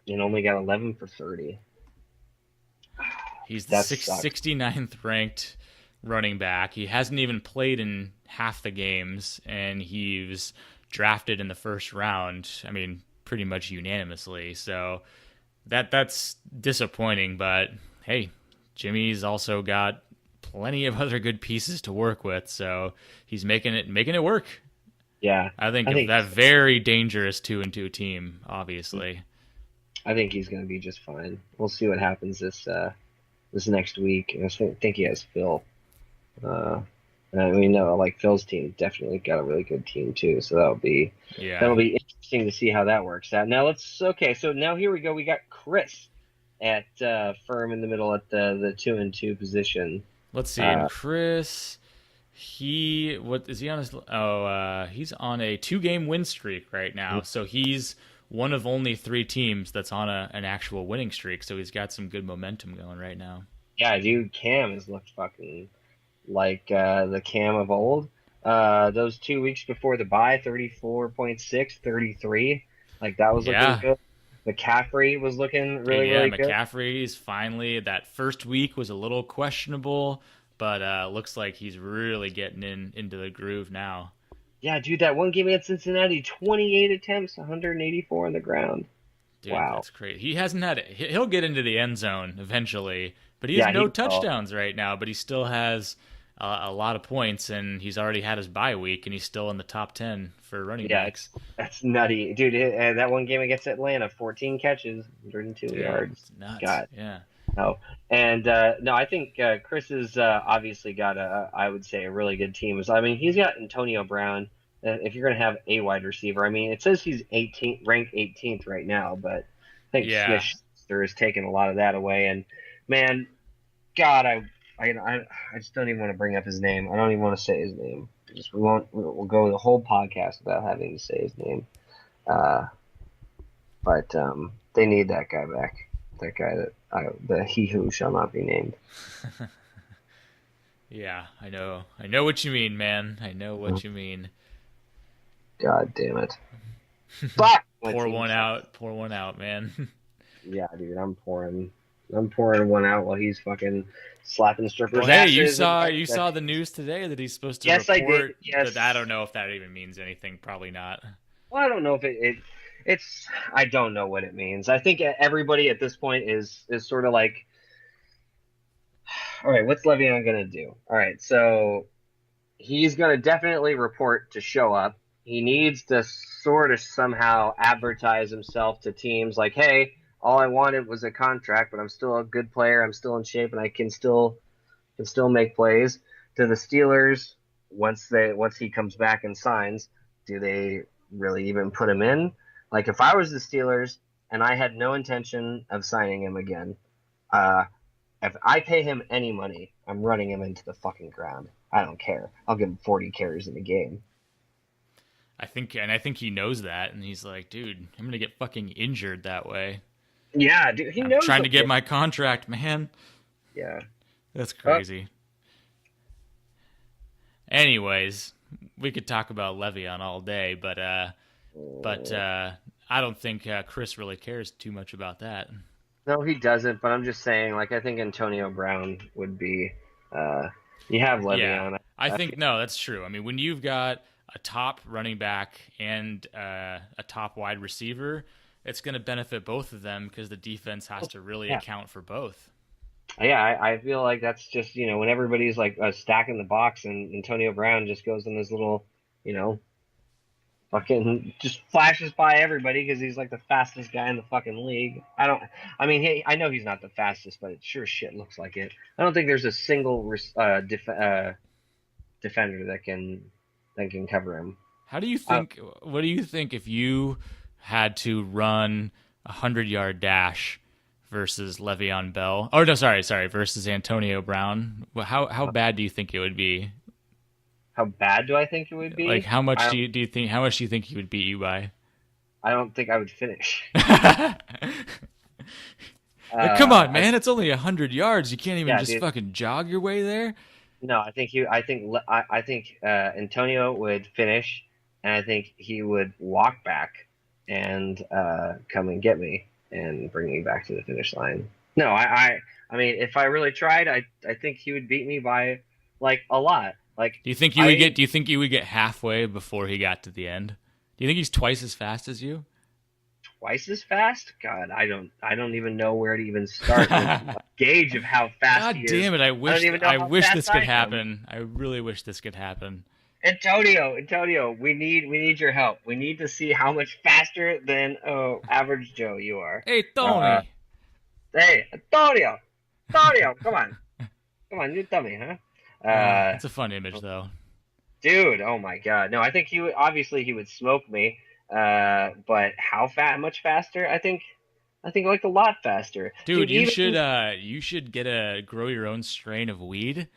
and only got 11 for 30. He's the That sucks. 69th ranked running back. He hasn't even played in half the games, and he was drafted in the first round. I mean, pretty much unanimously. So that's disappointing. But hey, Jimmy's also got plenty of other good pieces to work with, so he's making it work. Yeah, I think I think- that very dangerous 2-2 team, obviously. I think he's gonna be just fine. We'll see what happens this next week. I think he has Phil. I mean, no, like Phil's team definitely got a really good team too. So that'll be Yeah. interesting to see how that works out. Now so now here we go. We got Chris at firm in the middle at the 2-2 position. Let's see. And Chris, what is he on his? He's on a 2-game win streak right now. So he's one of only 3 teams that's on an actual winning streak. So he's got some good momentum going right now. Yeah, dude, Cam has looked fucking like the Cam of old. Those 2 weeks before the bye, 34.6, 33. Like that was looking good. McCaffrey was looking really good. McCaffrey's finally, that first week was a little questionable, but looks like he's really getting into the groove now. Yeah, dude, that one game against Cincinnati, 28 attempts, 184 on the ground. Dude, wow. That's crazy. He hasn't had it. He'll get into the end zone eventually, but he has no touchdowns right now, but he still has a lot of points, and he's already had his bye week, and he's still in the top 10 for running backs. That's nutty. Dude, that one game against Atlanta, 14 catches, 102 yards. It's nuts. God. Yeah. No. And no, I think Chris has obviously got I would say, a really good team. I mean, he's got Antonio Brown. If you're going to have a wide receiver, I mean, it says he's ranked 18th right now, but I think Smith-Schuster has taken a lot of that away. And man, God, I just don't even want to bring up his name. I don't even want to say his name. We'll go the whole podcast without having to say his name. But they need that guy back. That guy the he who shall not be named. Yeah, I know what you mean, man. I know what you mean. God damn it. Fuck. Pour one out, man. Yeah, dude, I'm pouring one out while he's fucking slapping strippers' Well, hey, asses. you saw the news today that he's supposed to Yes, I report. did. Yes. But I don't know if that even means anything. Probably not. Well, I don't know if it's I don't know what it means. I think everybody at this point is sort of like, all right, what's Le'Veon gonna do? All right, so he's gonna definitely report to show up. He needs to sort of somehow advertise himself to teams like, hey, all I wanted was a contract, but I'm still a good player. I'm still in shape, and I can still make plays. To the Steelers, once he comes back and signs, do they really even put him in? Like if I was the Steelers and I had no intention of signing him again, uh, if I pay him any money, I'm running him into the fucking ground. I don't care. I'll give him 40 carries in a game. I think he knows that, and he's like, dude, I'm gonna get fucking injured that way. Yeah, dude, he I'm knows. trying to get my contract, man. Yeah, That's crazy. Anyways, we could talk about Le'Veon all day, but I don't think Chris really cares too much about that. no, he doesn't. But I'm just saying, like, I think Antonio Brown would be. You have Yeah, Le'Veon. I think no, that's true. I mean, when you've got a top running back and a top wide receiver, it's going to benefit both of them because the defense has to really Yeah, account for both. yeah. I feel like that's just when everybody's like stacking the box, and Antonio Brown just goes in this little, you know, fucking just flashes by everybody because he's like the fastest guy in the fucking league. I mean, I know he's not the fastest, but it sure shit looks like it. I don't think there's a single defender that can cover him. How do you Uh, think? What do you think if you had to run 100-yard dash versus Le'Veon Bell? Oh no, sorry, versus Antonio Brown. How bad do you think it would be? how bad do I think it would Like be? how much I do you think? How much do you think he would beat you by? I don't think I would finish. Like, come on, I man! It's only 100 yards. You can't even Yeah, just dude. fucking jog your way there. No, I think Antonio would finish, and I think he would walk back and come and get me and bring me back to the finish line. No, I mean, if I really tried, I think he would beat me by like a lot. Like Do you think you would I get? Do you think you would get halfway before he got to the end? Do you think he's twice as fast as you? twice as fast. God, I don't even know where to even start with a gauge of how fast he God is. damn it! I I don't wish even know I how wish fast this could I am. happen. I really wish this could happen. Antonio, we need your help. We need to see how much faster than average Joe you are. Hey Uh, Tony. hey, Antonio, come on, you tell me, huh? It's a fun image though. Dude, oh my God, no, I think he would smoke me. But how much faster? I think like a lot faster, Dude, dude. Even you should grow your own strain of weed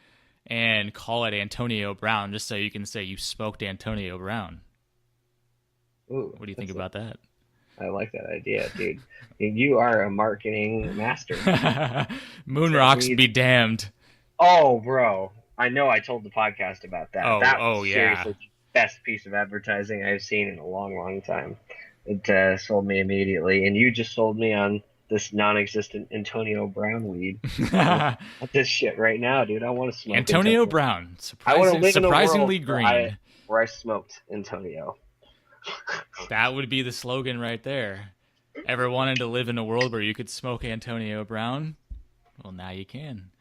and call it Antonio Brown just so you can say you smoked Antonio Brown. ooh, What do you think about that? I like that idea, dude. You are a marketing master. Moon So rocks we be damned. Oh, bro. I know I told the podcast about that. Oh, That was oh yeah. seriously the best piece of advertising I've seen in a long, long time. It sold me immediately, and you just sold me on this non-existent Antonio Brown weed. I want this shit right now, dude. I want to smoke Antonio Antonio. Brown, I want to live in a world surprisingly green. where I smoked Antonio. That would be the slogan right there. Ever wanted to live in a world where you could smoke Antonio Brown? Well, now you can.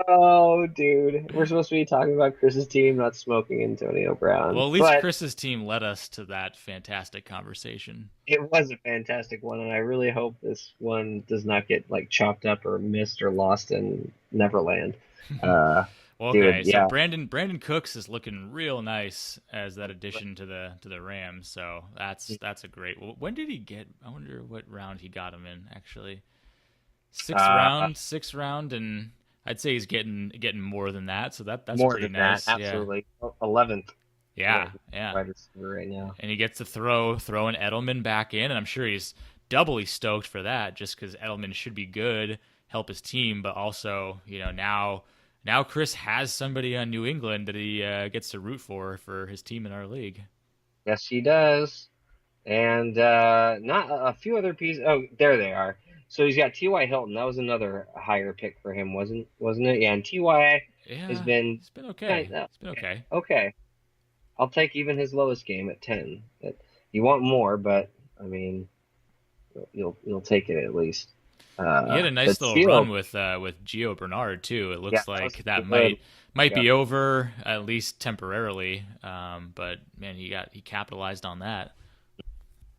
Oh, dude. We're supposed to be talking about Chris's team, not smoking Antonio Brown. Well, at least But Chris's team led us to that fantastic conversation. it was a fantastic one, and I really hope this one does not get like chopped up or missed or lost in Neverland. Uh, Well, okay, dude, so yeah. Brandon Cooks is looking real nice as that addition to the Rams. So that's a great. When did he get? I wonder what round he got him in. Actually, Uh, sixth round, and I'd say he's getting more than that. So that's More pretty than that, nice. Yeah, absolutely. 11th, yeah, yeah. wide receiver right now. And he gets to throw an Edelman back in, and I'm sure he's doubly stoked for that, just because Edelman should be good, help his team, but also now Chris has somebody on New England that he gets to root for his team in our league. Yes, he does. And not a few other pieces. Oh, there they are. So he's got T.Y. Hilton. That was another higher pick for him, wasn't it? Yeah, and T.Y. has Yeah, been it's been okay. It's been okay. okay. Okay. I'll take even his lowest game at 10. You want more, but I mean, you'll take it at least. He had a nice But little run still, with Gio Bernard too. It yeah, looks that was like that good. might Yeah, be over at least temporarily. But man, he capitalized on that.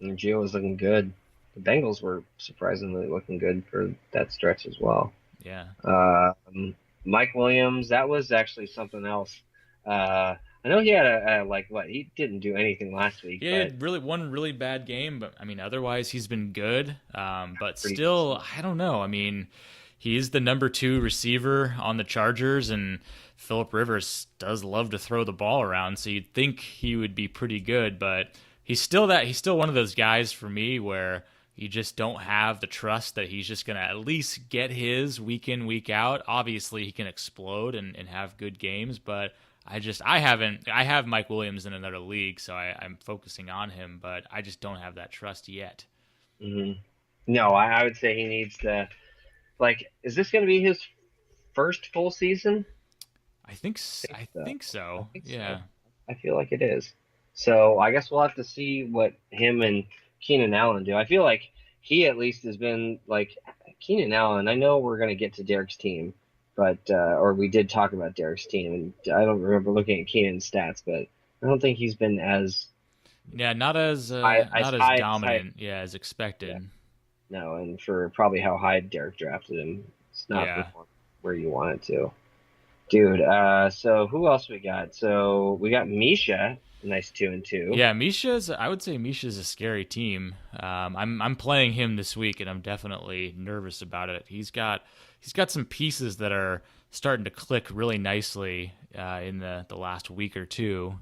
and Gio was looking good. The Bengals were surprisingly looking good for that stretch as well. Yeah. Um, Mike Williams, that was actually something else. I know he had a like what he didn't do anything last week, Yeah, he but had really one really bad game, but I mean, otherwise he's been good. But pretty still, decent. I don't know. I mean, he's the number two receiver on the Chargers, and Philip Rivers does love to throw the ball around, so you'd think he would be pretty good. But he's still one of those guys for me where you just don't have the trust that he's just gonna at least get his week in, week out. Obviously, he can explode and have good games, but I have Mike Williams in another league, so I'm focusing on him, but I just don't have that trust yet. Hmm. No, I would say he needs to like. Is this going to be his first full season? I So think I so. think so. Yeah. I feel like it is. So I guess we'll have to see what him and Keenan Allen do. I feel like he at least has been like Keenan Allen. I know we're going to get to Derek's team, but or we did talk about Derek's team, and I don't remember looking at Keenan's stats, but I don't think he's been Yeah, as not as high as high. dominant, yeah, as Yeah, expected. no, and for probably how high Derek drafted him, it's not Yeah. performing where you want it to. Dude, so who else we got? So we got Misha, nice 2-2. Yeah, I would say Misha's a scary team. I'm playing him this week and I'm definitely nervous about it. He's got some pieces that are starting to click really nicely in the last week or two.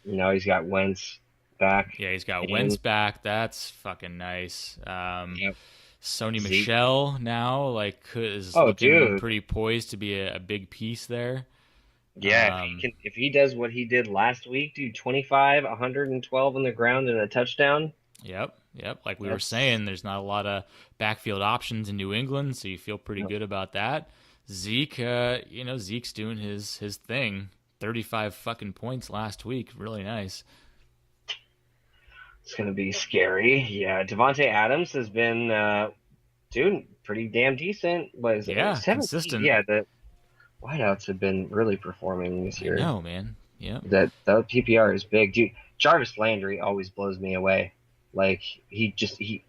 Now he's got Wentz back, Yeah, he's got Wentz and back. That's fucking nice. yep, Sony Zeke. Michelle now is Oh, looking dude, pretty poised to be a big piece there. yeah. Um, If he does what he did last week, dude, 25, 112 on the ground and a touchdown. yep. Like we were That's saying, there's not a lot of backfield options in New England, so you feel pretty no, good about that. Zeke, Zeke's doing his thing. 35 fucking points last week. Really nice. it's gonna be scary. Yeah, Devontae Adams has been, dude, pretty damn decent. What is it? Yeah, 17. consistent. Yeah, the wideouts have been really performing this I year. know, man. Yep. That the PPR is big, dude. Jarvis Landry always blows me away. Like he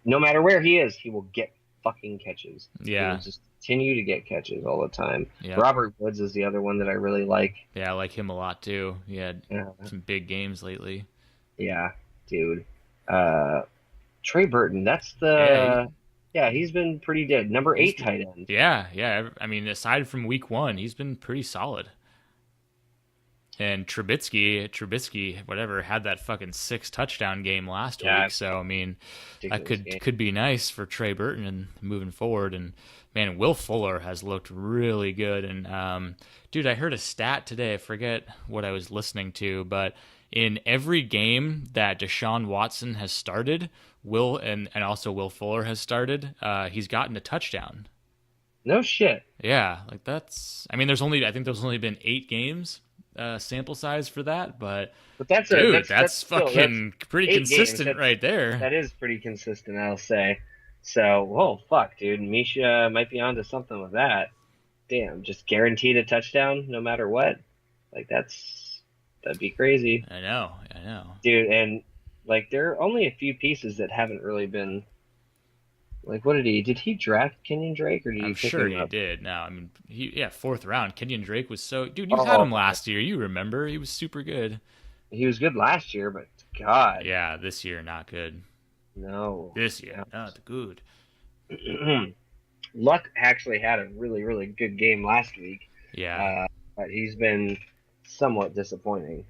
no matter where he is, he will get fucking catches. He will Yeah. just continue to get catches all the time. Yep. Robert Woods is the other one that I really like. Yeah, I like him a lot too. He had Yeah, some big games lately. yeah, dude. Uh, Trey Burton, that's Yeah, the yeah, he's been pretty good. Number he's 8 tight end. yeah. I mean, aside from week one, he's been pretty solid. And Trubisky, whatever, had that fucking 6 touchdown game last Yeah, week. So I mean, that ridiculous game. could be nice for Trey Burton and moving forward. And man, Will Fuller has looked really good. And dude, I heard a stat today. I forget what I was listening to, but in every game that Deshaun Watson has started, and also Will Fuller has started, he's gotten a touchdown. No shit. Yeah, like that's. I mean, I think there's only been 8 games sample size for that, but But dude, that's that's still that's fucking pretty 8 games. consistent right there. That is pretty consistent, I'll say. So, whoa, fuck, dude. Misha might be onto something with that. Damn, just guaranteed a touchdown no matter what. Like that'd be crazy, I know. dude. And like there are only a few pieces that haven't really been like. What did he draft Kenyon Drake or did I'm he pick sure him he up? did. Now, I mean, fourth round. Kenyon Drake was so dude. You had Oh, him last year. You remember? He was super good. he was good last year, but God, Yeah, this year not good. no. This year not good. Luck actually had a really, really good game last week, Yeah, uh, but he's been somewhat disappointing.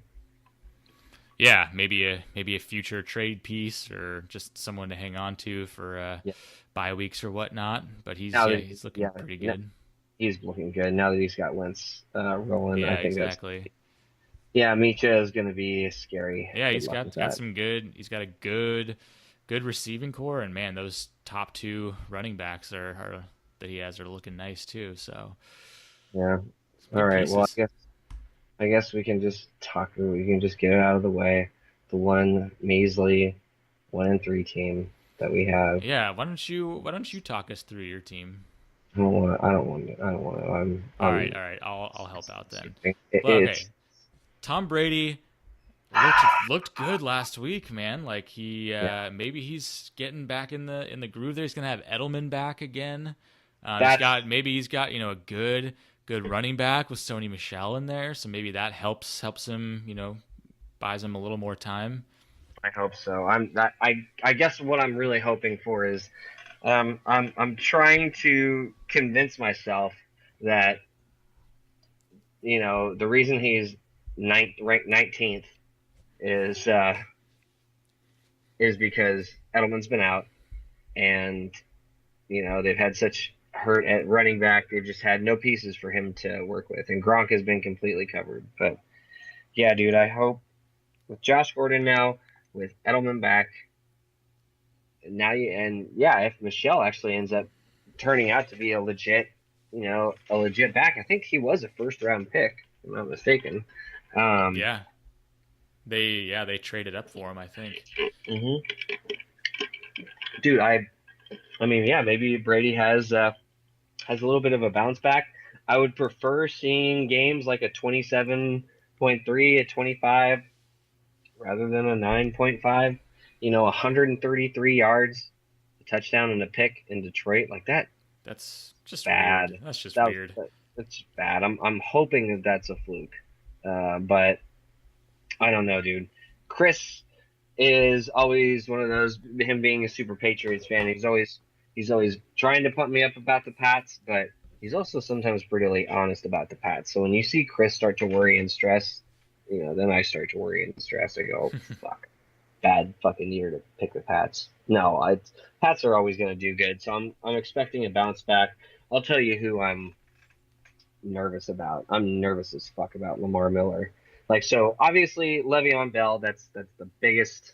yeah. Maybe a future trade piece or just someone to hang on to for Yeah. bye weeks or whatnot. But Now that he's looking pretty good. he's looking good now that he's got Wentz rolling. Yeah, I think that's exactly. yeah. Misha is going to be scary. Yeah, Good luck with got that. some good. He's got a good receiving core, and man, those top 2 running backs are that he has are looking nice too. So Yeah. some All good right. Well, pieces. I guess we can just talk. We can just get it out of the way. The one measly 1-3 team that we have. Yeah, why don't you talk us through your team? I don't want to. I don't want to. I don't want to. All right. I'll help out then. Well, okay. It's Tom Brady looked good last week, man. Like yeah. maybe he's getting back in the groove there. He's gonna have Edelman back again. That's He's got a good good running back with Sony Michel in there, so maybe that helps him, buys him a little more time. I hope so. I guess what I'm really hoping for is I'm trying to convince myself that the reason he's ranked 19th is because Edelman's been out, and they've had such hurt at running back. They've just had no pieces for him to work with, and Gronk has been completely covered. But yeah, dude, I hope with Josh Gordon now, with Edelman back, if Michelle actually ends up turning out to be a legit back. I think he was a first round pick, if I'm not mistaken. Yeah. They traded up for him, I think. Mm-hmm. Dude, I mean, yeah, maybe Brady has a little bit of a bounce back. I would prefer seeing games like a 27.3, a 25, rather than a 9.5. 133 yards, a touchdown and a pick in Detroit, like that. That's just bad. Weird. That's just weird. That's bad. I'm hoping that that's a fluke, but I don't know, dude. Chris is always one of those. Him being a super Patriots fan, he's always trying to pump me up about the Pats, but he's also sometimes brutally honest about the Pats. So when you see Chris start to worry and stress, then I start to worry and stress. I go, fuck, bad fucking year to pick the Pats. No, Pats are always going to do good. So I'm expecting a bounce back. I'll tell you who I'm nervous about. I'm nervous as fuck about Lamar Miller. So obviously Le'Veon Bell, that's the biggest.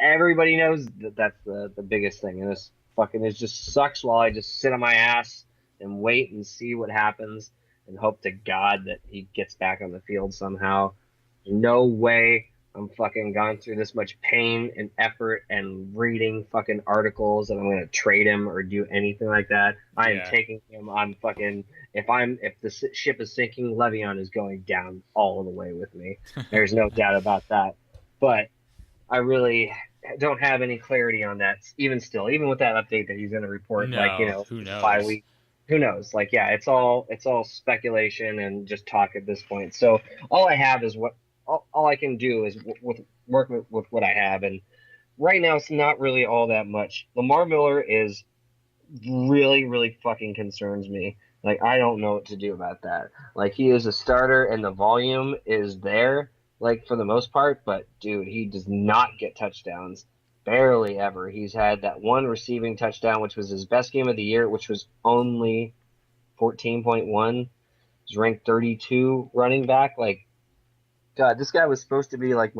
Everybody knows that's the biggest thing, and it just sucks while I just sit on my ass and wait and see what happens and hope to God that he gets back on the field somehow. No way I'm fucking gone through this much pain and effort and reading fucking articles that I'm going to trade him or do anything like that. I am taking him on fucking, if the ship is sinking, Le'Veon is going down all the way with me. There's no doubt about that. But I really don't have any clarity on that. Even with that update that he's going to report, who knows? 5 weeks. Who knows? It's all speculation and just talk at this point. So all I have is all I can do is work with what I have, and right now it's not really all that much. Lamar Miller is really, really fucking concerns me. I don't know what to do about that. He is a starter, and the volume is there, for the most part, but dude, he does not get touchdowns. Barely ever. He's had that one receiving touchdown, which was his best game of the year, which was only 14.1. He's ranked 32 running back. God, this guy was supposed to be my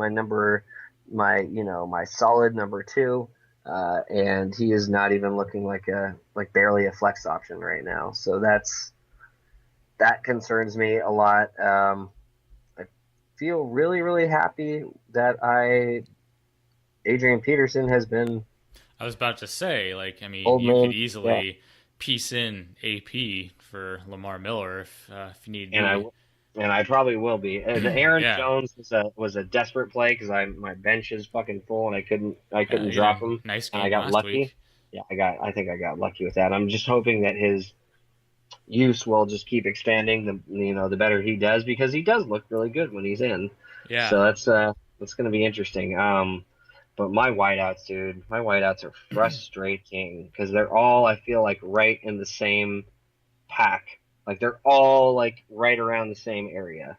solid number 2, and he is not even looking like barely a flex option right now. So that concerns me a lot. I feel really, really happy that Adrian Peterson has been. I was about to say, you could easily piece in AP for Lamar Miller if you need. And I probably will be. Aaron Jones was a desperate play because my bench is fucking full and I couldn't drop him. Nice game and I got lucky. Week. Yeah, I think I got lucky with that. I'm just hoping that his use will just keep expanding. The better he does, because he does look really good when he's in. Yeah. So that's going to be interesting. But my wideouts, dude, are frustrating because they're all, I feel right in the same pack. They're all right around the same area.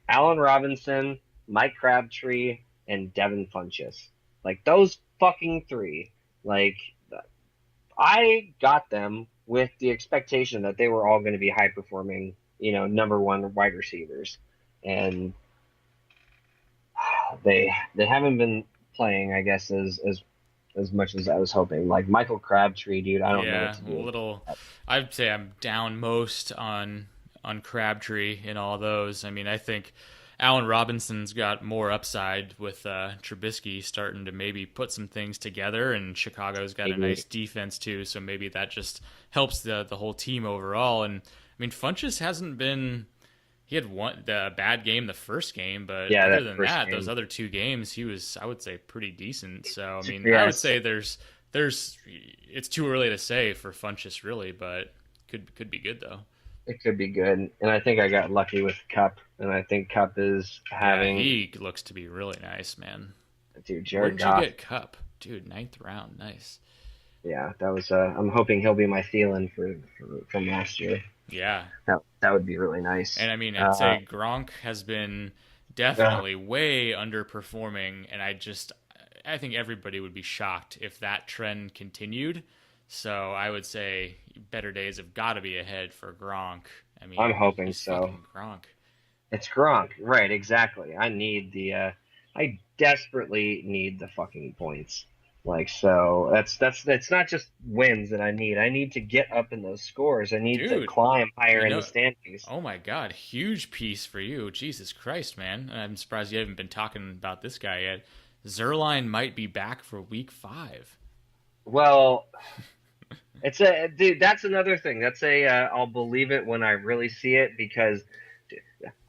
Allen Robinson, Mike Crabtree, and Devin Funchess. Those fucking 3. I got them with the expectation that they were all going to be high performing, number 1 wide receivers. And they haven't been playing, I guess, as much as I was hoping. Michael Crabtree, dude, I don't know what to do. I'd say I'm down most on Crabtree in all those. I think Allen Robinson's got more upside with Trubisky starting to maybe put some things together, and Chicago's got a nice defense too, so maybe that just helps the whole team overall. And Funchess hasn't been. He had the bad game the first game, but other than that, those other 2 games, he was, I would say, pretty decent. So, I would say there's it's too early to say for Funchess, really, but could be good, though. It could be good, and I think I got lucky with Cup, and I think Cup is Yeah, having he looks to be really nice, man. dude Where Jared did you Goff. get Cup? Dude, ninth round. Nice. Yeah, that was. I'm hoping he'll be my Thielen from last year. Yeah. That would be really nice. And I mean, I'd say Gronk has been Uh, definitely way underperforming, and I think everybody would be shocked if that trend continued. So I would say better days have got to be ahead for Gronk. I I'm mean, hoping he's so. fucking Gronk. It's Gronk, right? Exactly. I need the. I desperately need the fucking points. Like so, that's not just wins that I need. I need to get up in those scores. I need to Dude, climb higher you in the know, standings. oh my God, huge piece for you. Jesus Christ, man. I'm surprised you haven't been talking about this guy yet. Zerline might be back for week 5. Well, it's a dude. That's another thing. That's a. I'll believe it when I really see it because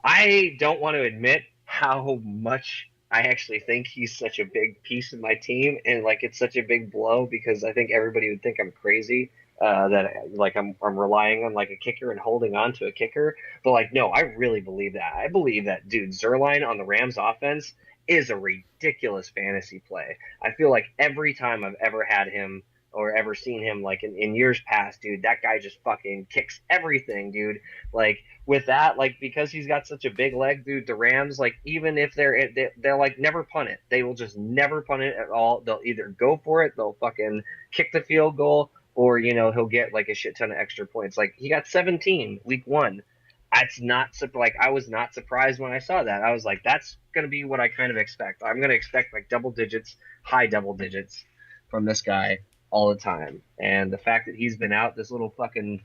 I don't want to admit how much I actually think he's such a big piece of my team, and like it's such a big blow because I think everybody would think I'm crazy that like I'm relying on like a kicker and holding on to a kicker, but like no, I really believe that. I believe that dude Zerline on the Rams offense is a ridiculous fantasy play. I feel like every time I've ever had him or ever seen him like in years past, dude, that guy just fucking kicks everything, dude. Like with that, like because he's got such a big leg, dude, the Rams, like even if they're like never punt it, they will just never punt it at all. They'll either go for it, they'll fucking kick the field goal, or he'll get like a shit ton of extra points. Like he got 17 week 1. That's not like I was not surprised when I saw that. I was like, that's gonna be what I kind of expect. I'm gonna expect like double digits, high double digits from this guy all the time. And the fact that he's been out, this little fucking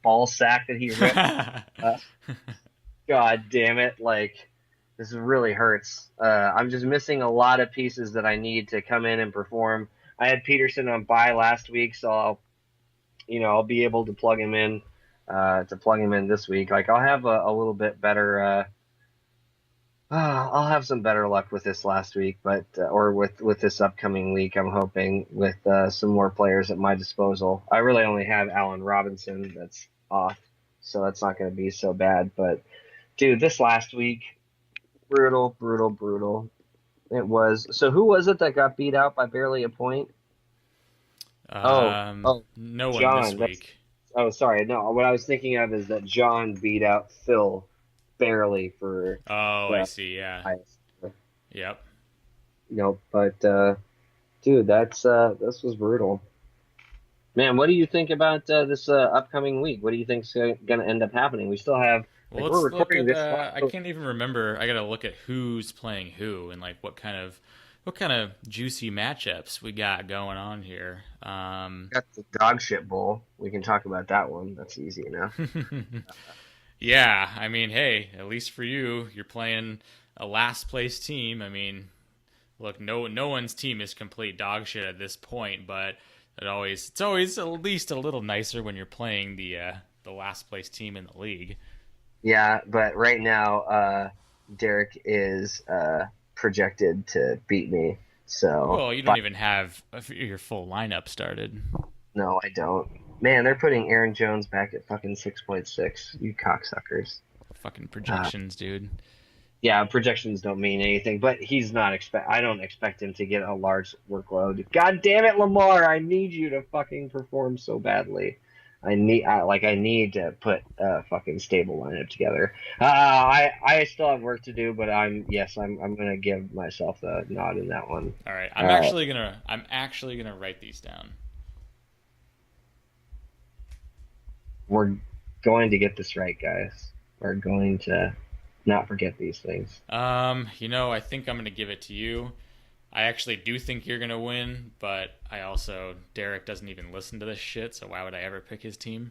ball sack that he ripped. Uh, God damn it! Like this really hurts. I'm just missing a lot of pieces that I need to come in and perform. I had Peterson on bye last week, so I'll be able to plug him in this week. Like I'll have a little bit better. I'll have some better luck with this last week, but or with this upcoming week. I'm hoping with some more players at my disposal. I really only have Allen Robinson that's off, so that's not going to be so bad. But dude, this last week, brutal, brutal, brutal. It was. So who was it that got beat out by barely a point? Oh, oh, No one this John. That's. week. Oh, sorry. No, what I was thinking of is that John beat out Phil barely for Oh, I the see. Yeah. highest. Yep. Nope. But dude, this was brutal. Man, what do you think about this upcoming week? What do you think's going to end up happening? We still have Well, like we're let's look recording at. this. I can't even remember. I gotta look at who's playing who and like what kind of juicy matchups we got going on here. Got the dog shit bowl. We can talk about that one. That's easy enough. Yeah, I mean, hey, at least for you, you're playing a last place team. I mean, look, no one's team is complete dog shit at this point, but it's always at least a little nicer when you're playing the last place team in the league. Yeah, but right now, Derek is projected to beat me. So, Well, you don't but even have your full lineup started. no, I don't. Man, they're putting Aaron Jones back at fucking 6.6. You cocksuckers. Fucking Uh, projections, dude. yeah, projections don't mean anything, but he's not expect. I don't expect him to get a large workload. God damn it, Lamar! I need you to fucking perform so badly. I need to put a fucking stable lineup together. I still have work to do, but I'm gonna give myself the nod in that one. All right, Uh, I'm actually gonna write these down. we're going to get this right, guys. We're going to not forget these things. I think I'm gonna give it to you. I actually do think you're gonna win, but Derek doesn't even listen to this shit, so why would I ever pick his team?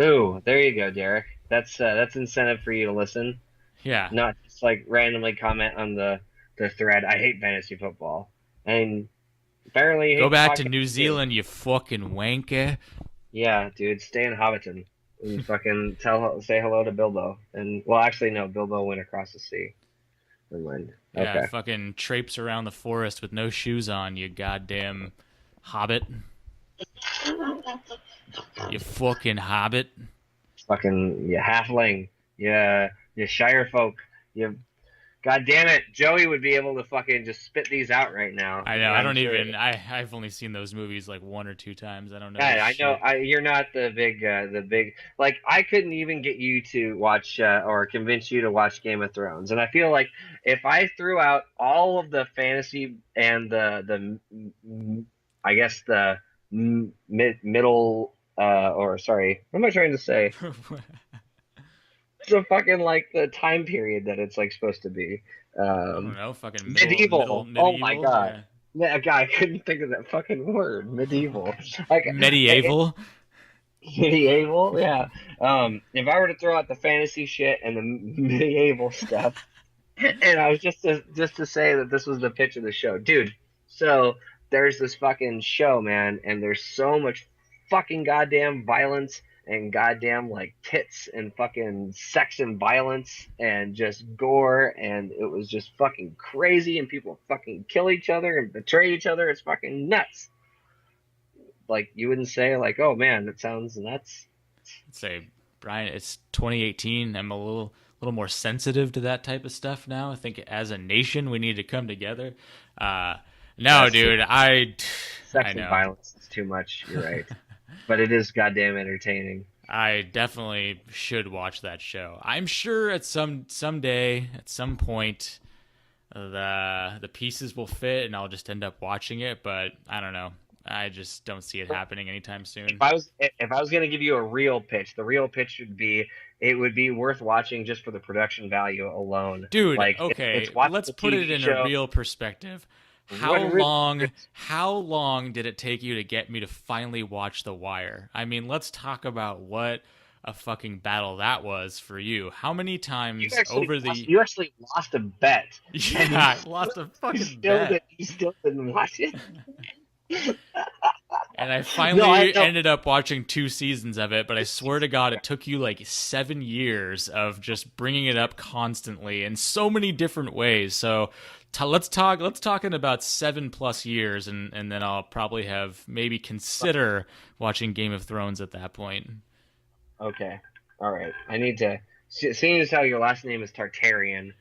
Ooh, there you go, Derek. That's incentive for you to listen, Yeah, not just like randomly comment on the thread. I hate fantasy football, and apparently you go hate the back to podcast New too. Zealand, you fucking wanker. Yeah, dude, stay in Hobbiton and fucking say hello to Bilbo. And well, actually, no, Bilbo went across the sea. Never mind. Yeah, Okay. fucking traipse around the forest with no shoes on, you goddamn hobbit. You fucking hobbit. fucking you halfling, you Shire folk, you. God damn it, Joey would be able to fucking just spit these out right now. I know. I I'm don't sure. even. I've only seen those movies like one or two times. I don't know this Yeah, I know. shit. You're not the big. Like, I couldn't even get you to watch or convince you to watch Game of Thrones, and I feel like if I threw out all of the fantasy and I guess the middle, or sorry, what am I trying to say? So fucking like the time period that it's like supposed to be. I don't Um, know. Fucking medieval. Oh my medieval. God. Yeah. Yeah, God, I couldn't think of that fucking word. Medieval. Like Medieval. medieval. Yeah. If I were to throw out the fantasy shit and the medieval stuff, and I was just to say that this was the pitch of the show, dude. So there's this fucking show, man, and there's so much fucking goddamn violence and goddamn like tits and fucking sex and violence and just gore, and it was just fucking crazy, and people fucking kill each other and betray each other. It's fucking nuts. Like, you wouldn't say like, oh man, that sounds nuts. I'd say, Brian, it's 2018. I'm a little more sensitive to that type of stuff now. I think as a nation, we need to come together. No, That's dude, Sex I and know. violence is too much. You're right, but it is goddamn entertaining. I definitely should watch that show. I'm sure at someday, at some point, the pieces will fit, and I'll just end up watching it. But I don't know. I just don't see it happening anytime soon. If I was gonna give you a real pitch, the real pitch would be it would be worth watching just for the production value alone. Dude, Like, okay, it's watching let's a put it TV in show. a real perspective. How long did it take you to get me to finally watch The Wire? I mean, let's talk about what a fucking battle that was for you. How many times over the You actually lost a bet. Yeah, I lost a fucking bet. You still didn't watch it. And I No, finally know. ended up watching 2 seasons of it, but I swear to God, it took you like 7 years of just bringing it up constantly in so many different ways. So let's talk in about 7+ years, and then I'll probably have maybe consider watching Game of Thrones at that point. Okay, all right. I need to. Seeing as how your last name is Tartarian,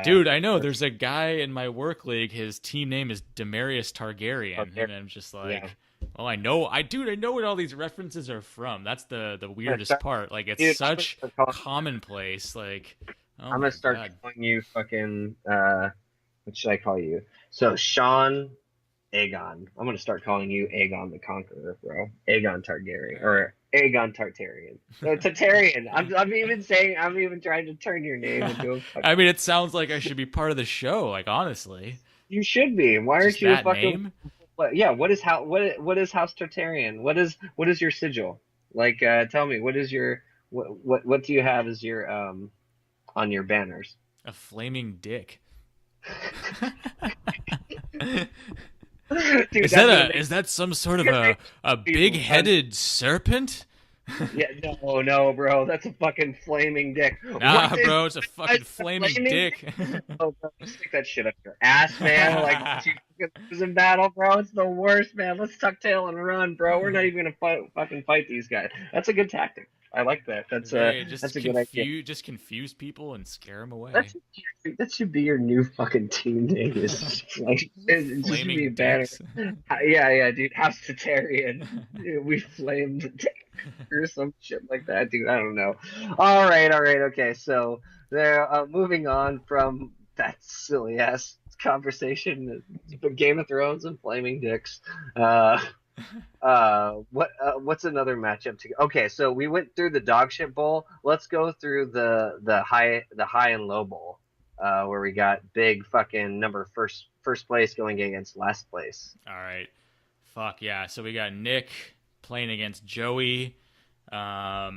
Dude, I know there's a guy in my work league. His team name is Daenerys Targaryen, Targaryen. and I'm just like, Yeah. well, I know what all these references are from. That's the weirdest start- part. Like, it's Dude, such I'm gonna start commonplace. Like, oh I'm my gonna start God. calling you fucking. What should I call you? So Sean Aegon. I'm gonna start calling you Aegon the Conqueror, bro. Aegon Targaryen or Aegon Tartarian. No, Tartarian. I'm even saying. I'm even trying to turn your name into a. I mean, it sounds like I should be part of the show. Like, honestly, You should be. Why aren't just you a that fucking? name. Yeah. What is House Tartarian? What is your sigil? Like, tell me. What is your what do you have as your on your banners? A flaming dick. Dude, Is that some sort of a big-headed serpent? Yeah, no, bro. That's a fucking flaming dick. Nah, What is- bro, it's a fucking flaming flaming dick. Oh, bro, stick that shit up your ass, man. Like, you lose in battle, bro. It's the worst, man. Let's tuck tail and run, bro. We're not even gonna fucking fight these guys. That's a good tactic. I like that. That's Hey, that's a good idea. just confuse people and scare them away. That should be your new fucking team name. Is like it just should be Flaming better. dicks. Yeah, dude. House Tartarian. Dude, we flamed or some shit like that, dude. I don't know. All right. Okay. So they're moving on from that silly ass conversation, Game of Thrones and flaming dicks. What's another matchup to okay, so we went through the dog shit bowl. Let's go through the high and low bowl, where we got big fucking number first place going against last place. All right. Fuck yeah. So we got Nick playing against Joey. Fuck.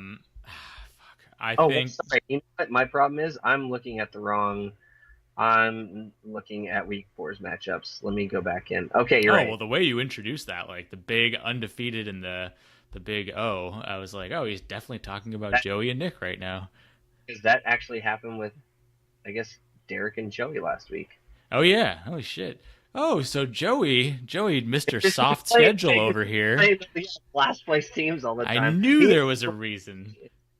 I think Sorry. You know what my problem is? I'm looking at week four's matchups. Let me go back in. Okay, you're right. well, the way you introduced that, like the big undefeated and the big O, I was like, oh, he's definitely talking about Joey and Nick right now. Because that actually happened with, I guess, Derek and Joey last week. Oh yeah. Holy shit. Oh, so Joey, Mr. Soft Schedule over here. Last place teams all the time. I knew there was a reason.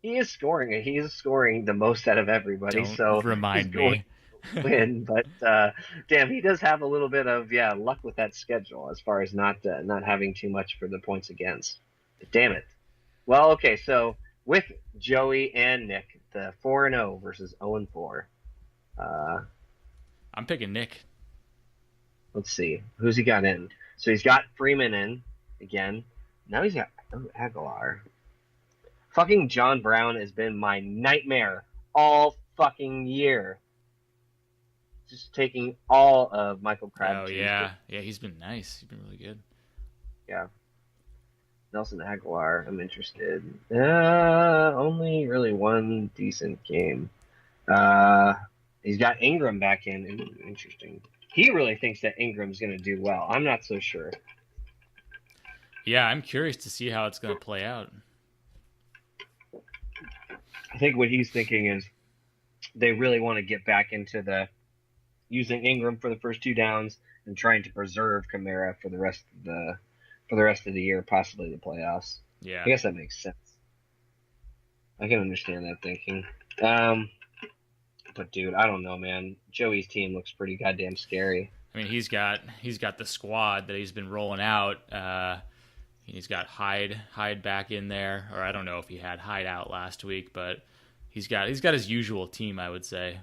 he is scoring. He is scoring the most out of everybody, Don't so he's remind going me. to win. But damn, he does have a little bit of luck with that schedule as far as not having too much for the points against. But damn it. Well, okay, so with Joey and Nick, the 4-0 versus 0-4. Uh, I'm picking Nick. let's see who's he got in. So he's got Freeman in again. Now he's got Aguilar. Fucking John Brown has been my nightmare all fucking year. Just taking all of Michael Oh Crabtree's. yeah, he's been nice. He's been really good. Yeah, Nelson Aguilar. I'm interested. Only really one decent game. Uh, he's got Ingram back in. Ooh, interesting. He really thinks that Ingram's going to do well. I'm not so sure. Yeah, I'm curious to see how it's going to play out. I think what he's thinking is they really want to get back into the using Ingram for the first two downs and trying to preserve Kamara for the rest of the year, possibly the playoffs. Yeah. I guess that makes sense. I can understand that thinking. But dude, I don't know, man. Joey's team looks pretty goddamn scary. I mean, he's got the squad that he's been rolling out. He's got Hyde back in there, or I don't know if he had Hyde out last week, but he's got his usual team, I would say.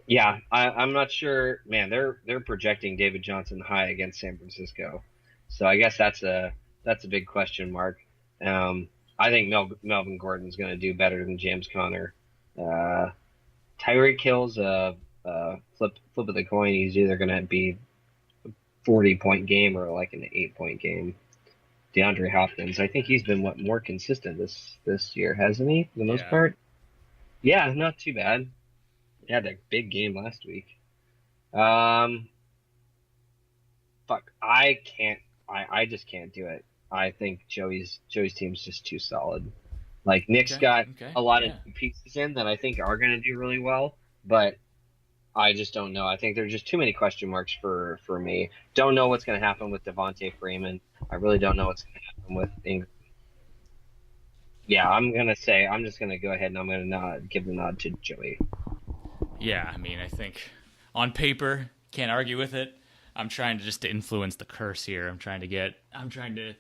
Yeah, I'm not sure, man. They're projecting David Johnson high against San Francisco, so I guess that's a big question mark. I think Melvin Gordon's going to do better than James Conner. Tyreek Hill's flip of the coin. He's either going to be a 40-point game or like an 8-point game. DeAndre Hopkins, I think he's been more consistent this year, hasn't he? For the most part. Yeah, not too bad. He had a big game last week. Fuck, I can't. I just can't do it. I think Joey's team's just too solid. Like Nick's got a lot of pieces in that I think are going to do really well, but I just don't know. I think there's just too many question marks for me. Don't know what's going to happen with Devontae Freeman. I really don't know what's going to happen with Ingram. Yeah, I'm just going to go ahead and I'm going to give the nod to Joey. Yeah, I mean, I think on paper, can't argue with it. I'm trying to influence the curse here. I'm trying to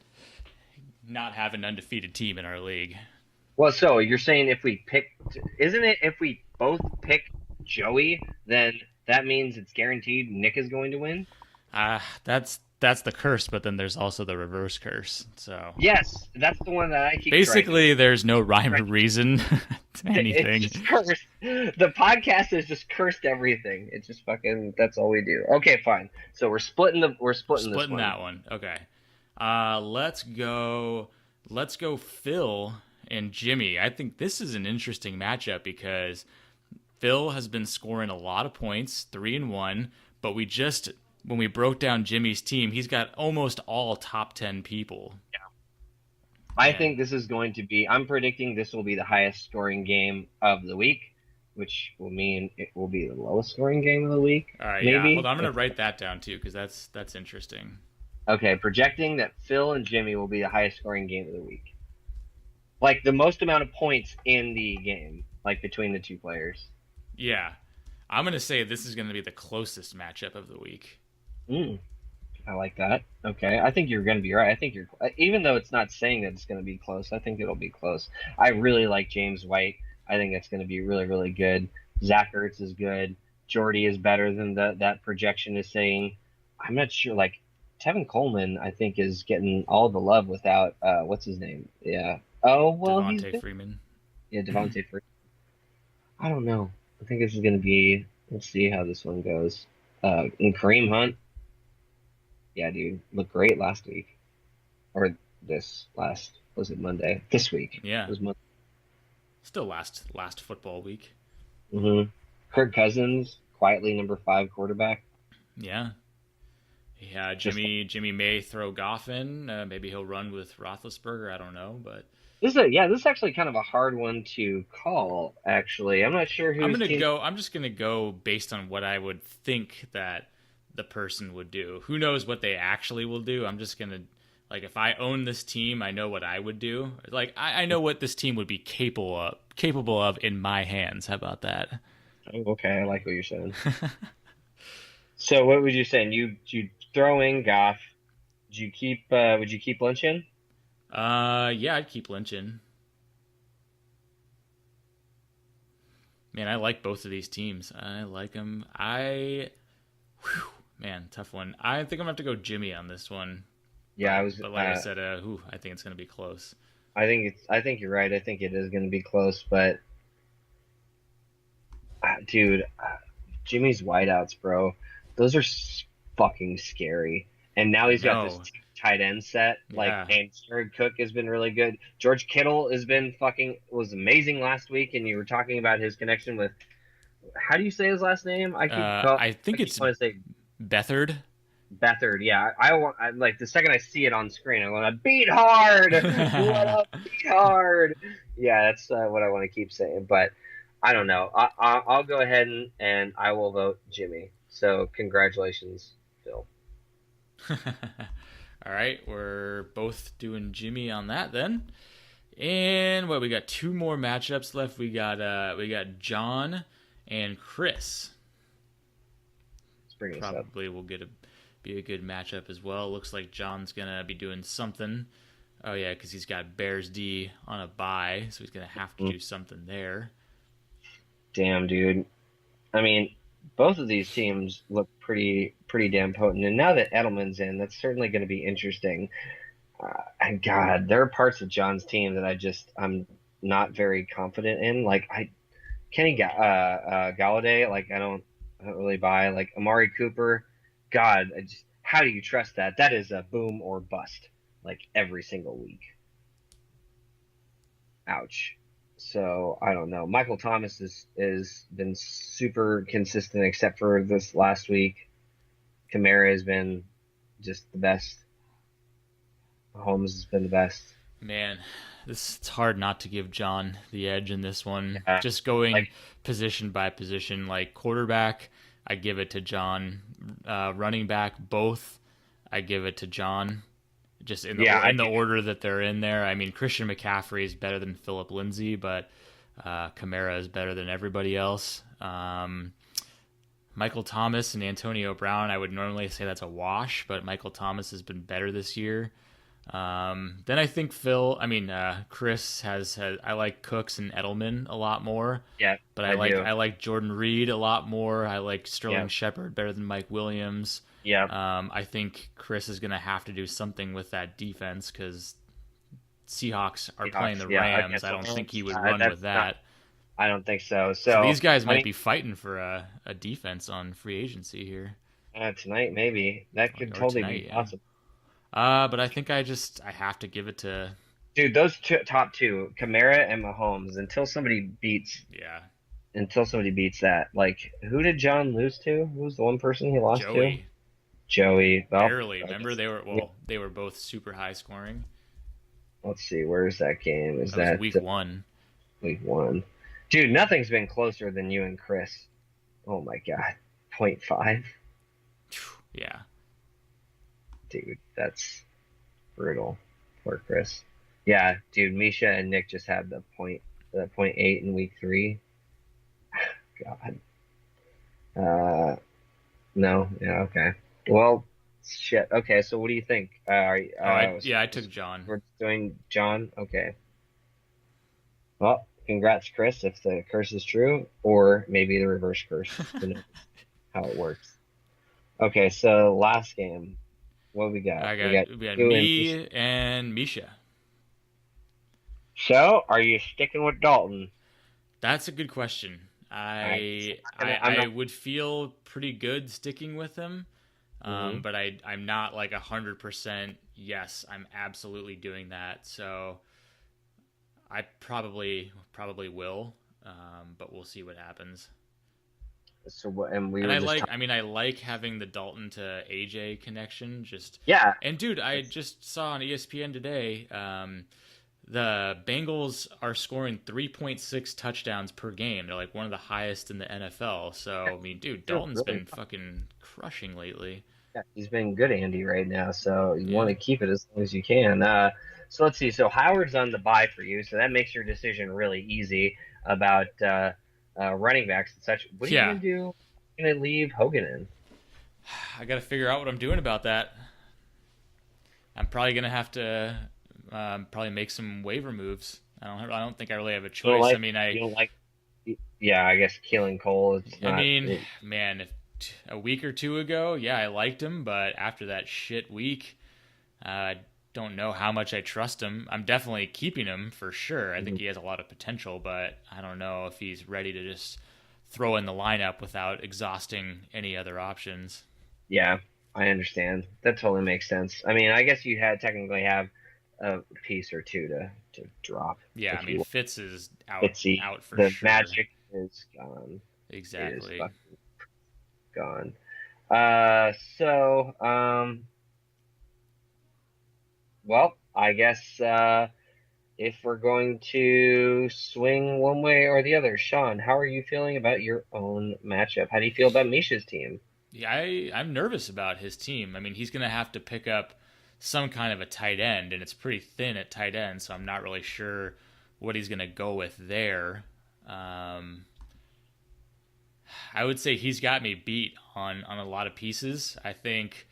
not have an undefeated team in our league. Well, so you're saying if we both pick Joey, then that means it's guaranteed Nick is going to win? That's the curse, but then there's also the reverse curse. So yes, that's the one that I keep. Basically, there's no rhyme or reason to anything. It's just cursed. The podcast is just cursed everything. It's just fucking. That's all we do. Okay, fine. So we're splitting this one. That one. Okay. Let's go Phil and Jimmy. I think this is an interesting matchup because Phil has been scoring a lot of points, 3-1, but when we broke down Jimmy's team, he's got almost all top 10 people. Yeah. I think this is going to be, I'm predicting this will be the highest scoring game of the week, which will mean it will be the lowest scoring game of the week. All right, maybe. Yeah. Hold on, I'm going to write that down too, because that's interesting. Okay, projecting that Phil and Jimmy will be the highest scoring game of the week. Like the most amount of points in the game, like between the two players. Yeah. I'm going to say this is going to be the closest matchup of the week. I like that. Okay, I think you're going to be right. I think you're, even though it's not saying that it's going to be close, I think it'll be close. I really like James White. I think it's going to be really, really good. Zach Ertz is good. Jordy is better than that projection is saying. I'm not sure. Like Tevin Coleman, I think is getting all the love without what's his name? Yeah. Oh well, Devontae Freeman. Yeah, Devontae Freeman. I don't know. I think this is going to be. Let's see how this one goes. And Kareem Hunt. Yeah, dude, looked great last week, or was it Monday? This week. Yeah, it was Monday. Still last football week. Mm-hmm. Kirk Cousins, quietly number 5 quarterback. Yeah. Jimmy may throw Goff in. Maybe he'll run with Roethlisberger. I don't know, but this is actually kind of a hard one to call. Actually, I'm not sure who. I'm just gonna go based on what I would think that the person would do. Who knows what they actually will do? I'm just gonna Like if I own this team, I know what I would do. Like I know what this team would be capable of in my hands. How about that? Oh, okay, I like what you're saying. So what would you say? You throw in Goff. Would you keep Lynch in? Yeah, I'd keep Lynch in. Man, I like both of these teams. I like them. Man, tough one. I think I'm gonna have to go Jimmy on this one. Yeah, I was. But like I said, I think it's gonna be close. I think you're right. I think it is going to be close, but dude, Jimmy's wideouts, bro, those are fucking scary. And now I he's got this know. tight end set. Like, Yeah. and Jared Cook has been really good. George Kittle has been was amazing last week. And you were talking about his connection with, how do you say his last name? I I think keep it's want to say Bethard. Bethard. Yeah, like the second I see it on screen, I want to beat hard. What up, beat hard? Yeah, that's what I want to keep saying. But I don't know. I'll go ahead and I will vote Jimmy. So congratulations, Phil. All right, we're both doing Jimmy on that then. And what we got two more matchups left. We got John and Chris. Let's bring this up. Probably will be a good matchup as well. Looks like John's gonna be doing something. Oh yeah, because he's got Bears D on a bye, so he's gonna have to do something there. Damn, dude. I mean, both of these teams look pretty damn potent. And now that Edelman's in, that's certainly going to be interesting. And God, there are parts of John's team that I'm not very confident in. Like Galladay, like I don't really buy. Like Amari Cooper, God, how do you trust that? That is a boom or bust, like every single week. Ouch. So I don't know. Michael Thomas is been super consistent except for this last week. Kamara has been just the best. Holmes has been the best. Man, it's hard not to give John the edge in this one. Yeah, Just going like position by position, like quarterback, I give it to John. Running back, both, I give it to John. Just in the order that they're in there. I mean, Christian McCaffrey is better than Philip Lindsay, but Kamara is better than everybody else. Michael Thomas and Antonio Brown, I would normally say that's a wash, but Michael Thomas has been better this year. Then I think Chris has had. I like Cooks and Edelman a lot more. Yeah, but do. I like Jordan Reed a lot more. I like Sterling Yeah. Shepard better than Mike Williams. Yeah. I think Chris is gonna have to do something with that defense because Seahawks are playing the Rams. I don't think he would run with that. I don't think so. So these guys might be fighting for a defense on free agency here. Tonight, maybe. That could totally be possible. But I think I have to give it to dude. Those top two, Kamara and Mahomes. Until somebody beats that, like who did John lose to? Who was the one person he lost to? Joey. Well, barely. Remember they were both super high scoring. Let's see. Where's that game? That was week 1? Week 1. Dude, nothing's been closer than you and Chris. Oh my God. 0.5. Yeah. Dude, that's brutal. Poor Chris. Yeah, dude, Misha and Nick just had the 0.8 in week 3. God. No. Yeah, okay. Well, shit. Okay, so what do you think? I took John. We're doing John? Okay. Well, congrats, Chris, if the curse is true, or maybe the reverse curse. How it works. Okay, so last game. What we got? We got me and Misha. So, are you sticking with Dalton? That's a good question. I would feel pretty good sticking with him, but I'm not like 100%. Yes, I'm absolutely doing that. So I probably will, but we'll see what happens. So and I like having the Dalton to AJ connection. And dude, I just saw on ESPN today. The Bengals are scoring 3.6 touchdowns per game. They're like one of the highest in the NFL. So I mean, dude, Dalton's been fucking crushing lately. Yeah, he's been good, Andy, right now. So you want Yeah. to keep it as long as you can. So let's see. So Howard's on the bye for you, so that makes your decision really easy about running backs and such. What are you Yeah. gonna do? Gonna leave Hogan in? I got to figure out what I'm doing about that. I'm probably gonna have to probably make some waiver moves. I don't think I really have a You don't choice. I like? mean, You don't like? Yeah, I guess Keelan Cole. It's I not. mean, man, if a week or two ago, yeah, I liked him, but after that shit week, I don't know how much I trust him. I'm definitely keeping him for sure. I think he has a lot of potential, but I don't know if he's ready to just throw in the lineup without exhausting any other options. Yeah, I understand. That totally makes sense. I mean, I guess you had technically have a piece or two to drop Yeah, I if mean you want. Fitz is Fitzy. out for The sure. magic is gone. It is Exactly. fucking gone. So, well, I guess if we're going to swing one way or the other, Sean, how are you feeling about your own matchup? How do you feel about Misha's team? Yeah, I'm nervous about his team. I mean, he's going to have to pick up some kind of a tight end, and it's pretty thin at tight end, so I'm not really sure what he's going to go with there. Um, I would say he's got me beat on a lot of pieces. I think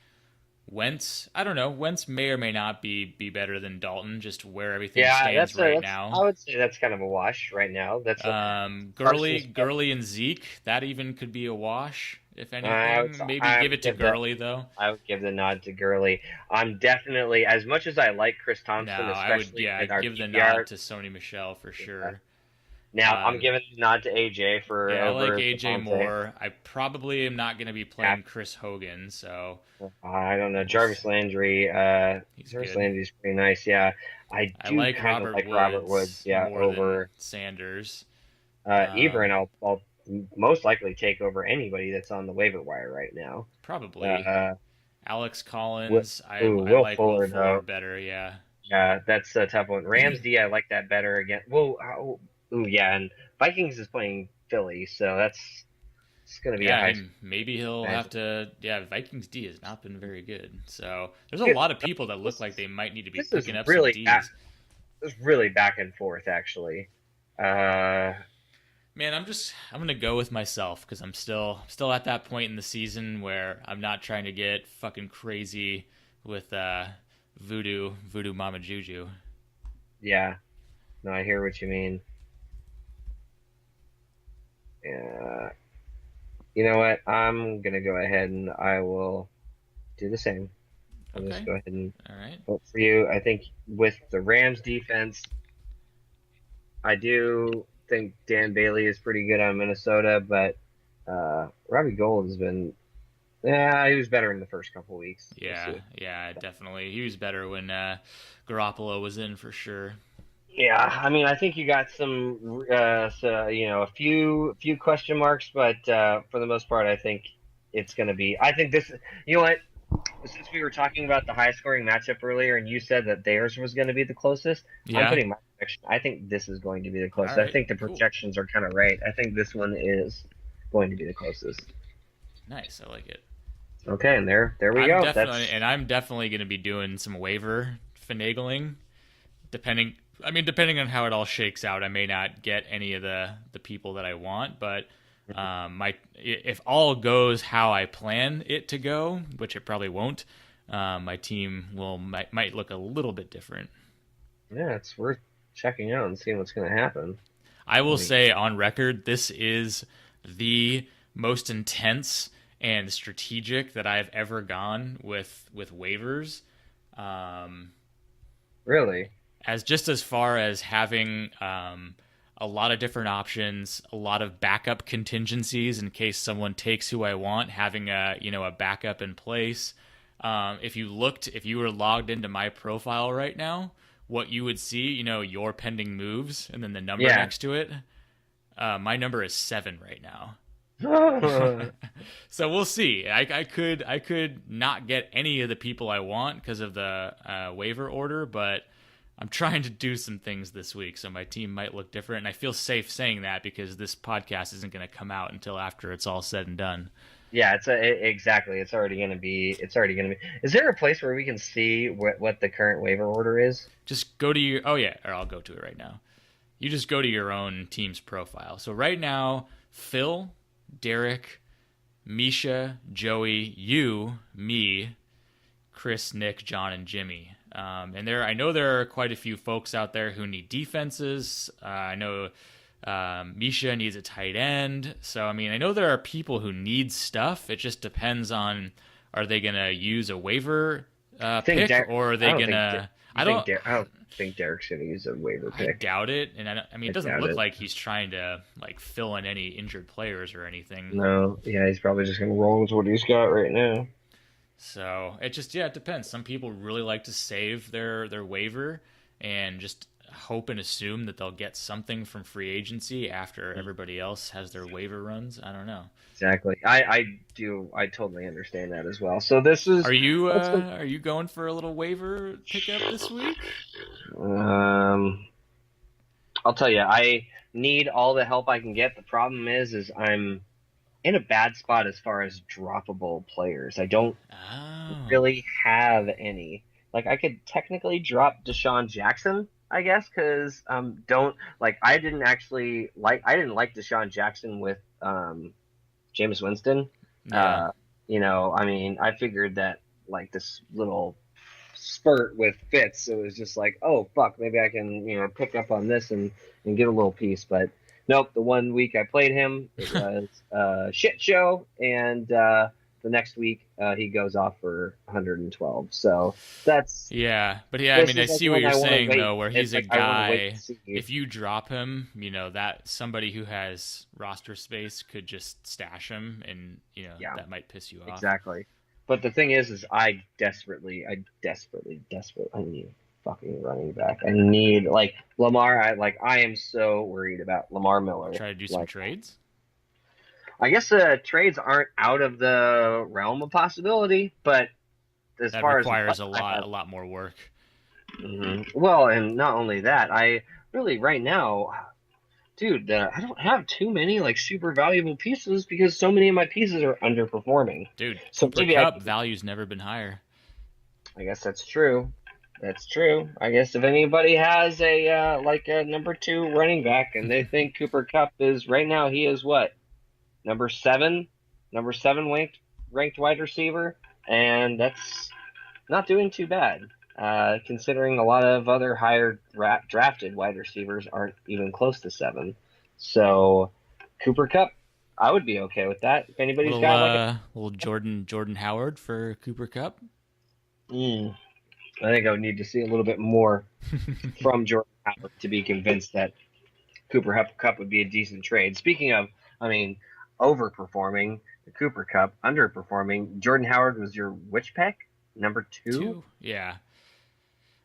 Wentz, I don't know, Wentz may or may not be better than Dalton, just where everything Yeah, stands right that's I now. would say that's kind of a wash right now. That's a Carson's. Gurley and Zeke, that even could be a wash, if I would anything. Maybe I give would it to give that Gurley though. I would give the nod to Gurley. I'm definitely as much as I like Chris No, Thompson, I would, especially yeah, in our give the nod PPR. to Sony Michelle for sure. Now I'm Um, giving the nod to AJ for yeah, I like over AJ Devontae. more. I probably am not going to be Yeah, playing Chris Hogan, so I don't know. we'll Jarvis Landry. he's Jarvis good. Landry's pretty nice. Yeah, I I do like kind of Robert like Robert Woods. Woods Yeah, more than over Sanders. Ebron. Um, I'll most likely take over anybody that's on the waiver wire right now. Probably Uh, Alex Wi- Collins. I Will like Will Fuller Fuller though. better. Yeah, Yeah, that's a tough one. Rams D, I like that better again. Well, ooh, yeah, and Vikings is playing Philly, so that's it's going to be a yeah. I high mean, maybe he'll have imagine. to. Yeah, Vikings D has not been very good. So there's a Yeah, lot of people that look this like they might need to be this is picking up some really Ds. this is really back and forth actually. Uh, Man, I'm gonna go with myself because I'm still at that point in the season where I'm not trying to get fucking crazy with voodoo mama juju. yeah, no, I hear what you mean. Yeah, you know what? I'm gonna go ahead and I will do the same. I'll just Okay, go ahead and all right. vote for you. I think with the Rams defense, I do think Dan Bailey is pretty good on Minnesota, but Robbie Gold has been, yeah, he was better in the first couple weeks. We'll Yeah, see. yeah, definitely. He was better when Garoppolo was in for sure. Yeah, I mean, I think you got some, a few question marks, but for the most part, I think it's going to be. I think this. You know what? Since we were talking about the high scoring matchup earlier, and you said that theirs was going to be the closest, I'm Yeah. putting my projection. I think this is going to be the All closest. I right. think the Cool. projections are kind of right. I think this one is going to be the closest. Nice. I like it. Okay, and there we go. That's I'm definitely going to be doing some waiver finagling. Depending, I mean, depending on how it all shakes out, I may not get any of the people that I want, but my if all goes how I plan it to go, which it probably won't, my team might look a little bit different. yeah, it's worth checking out and seeing what's going to happen. I will Like, say on record, this is the most intense and strategic that I've ever gone with waivers. Um, really? as far as having a lot of different options, a lot of backup contingencies in case someone takes who I want, having a backup in place. If you were logged into my profile right now, what you would see, your pending moves, and then the number Yeah. next to it. My number is 7 right now. Yeah, So we'll see. I could not get any of the people I want because of the waiver order, but I'm trying to do some things this week, so my team might look different. And I feel safe saying that because this podcast isn't going to come out until after it's all said and done. Yeah, exactly. It's already gonna be. It's already gonna be. Is there a place where we can see what the current waiver order is? Just go to your. Oh yeah, or I'll go to it right now. You just go to your own team's profile. So right now, Phil, Derek, Misha, Joey, you, me, Chris, Nick, John, and Jimmy. And I know there are quite a few folks out there who need defenses. I know Misha needs a tight end. So I mean, I know there are people who need stuff. It just depends on, are they gonna use a waiver pick, or are they gonna? I don't think Derek's gonna use a waiver pick. I doubt it, and I mean, it doesn't look it. like he's trying to like fill in any injured players or anything. No, yeah, he's probably just gonna roll with what he's got right now. So it just it depends. Some people really like to save their waiver and just hope and assume that they'll get something from free agency after everybody else has their waiver runs. I don't know. Exactly. I do. I totally understand that as well. So this is. Are you going for a little waiver pickup this week? I'll tell you, I need all the help I can get. The problem is I'm in a bad spot as far as droppable players. I don't really have any. Like I could technically drop Deshaun Jackson, I guess, because I didn't like Deshaun Jackson with Jameis Winston. Yeah. I mean, I figured that like this little spurt with Fitz, it was just like, oh fuck, maybe I can pick up on this and get a little piece. But nope, the 1 week I played him, it was a shit show, and the next week he goes off for 112. So that's but yeah, I mean, I see what you're saying though, where he's a guy. If you drop him, that somebody who has roster space could just stash him, and that might piss you off. Exactly. But the thing is I desperately need fucking running back. I need like Lamar. I am so worried about Lamar Miller. Try to do some trades. I guess trades aren't out of the realm of possibility, but that requires a lot more work. Mm-hmm. Well, and not only that, I really right now, dude, I don't have too many like super valuable pieces because so many of my pieces are underperforming. Dude, so maybe Cup value's never been higher. I guess that's true. That's true. I guess if anybody has a number 2 running back and they think Cooper Kupp is right now, he is what? Number 7 ranked wide receiver, and that's not doing too bad, considering a lot of other higher drafted wide receivers aren't even close to 7. So Cooper Kupp, I would be okay with that. If anybody's got like a little Jordan Howard for Cooper Kupp. I think I would need to see a little bit more from Jordan Howard to be convinced that Cooper Kupp would be a decent trade. Speaking of, I mean, overperforming, the Cooper Kupp underperforming. Jordan Howard was your which pick? Number 2? Yeah.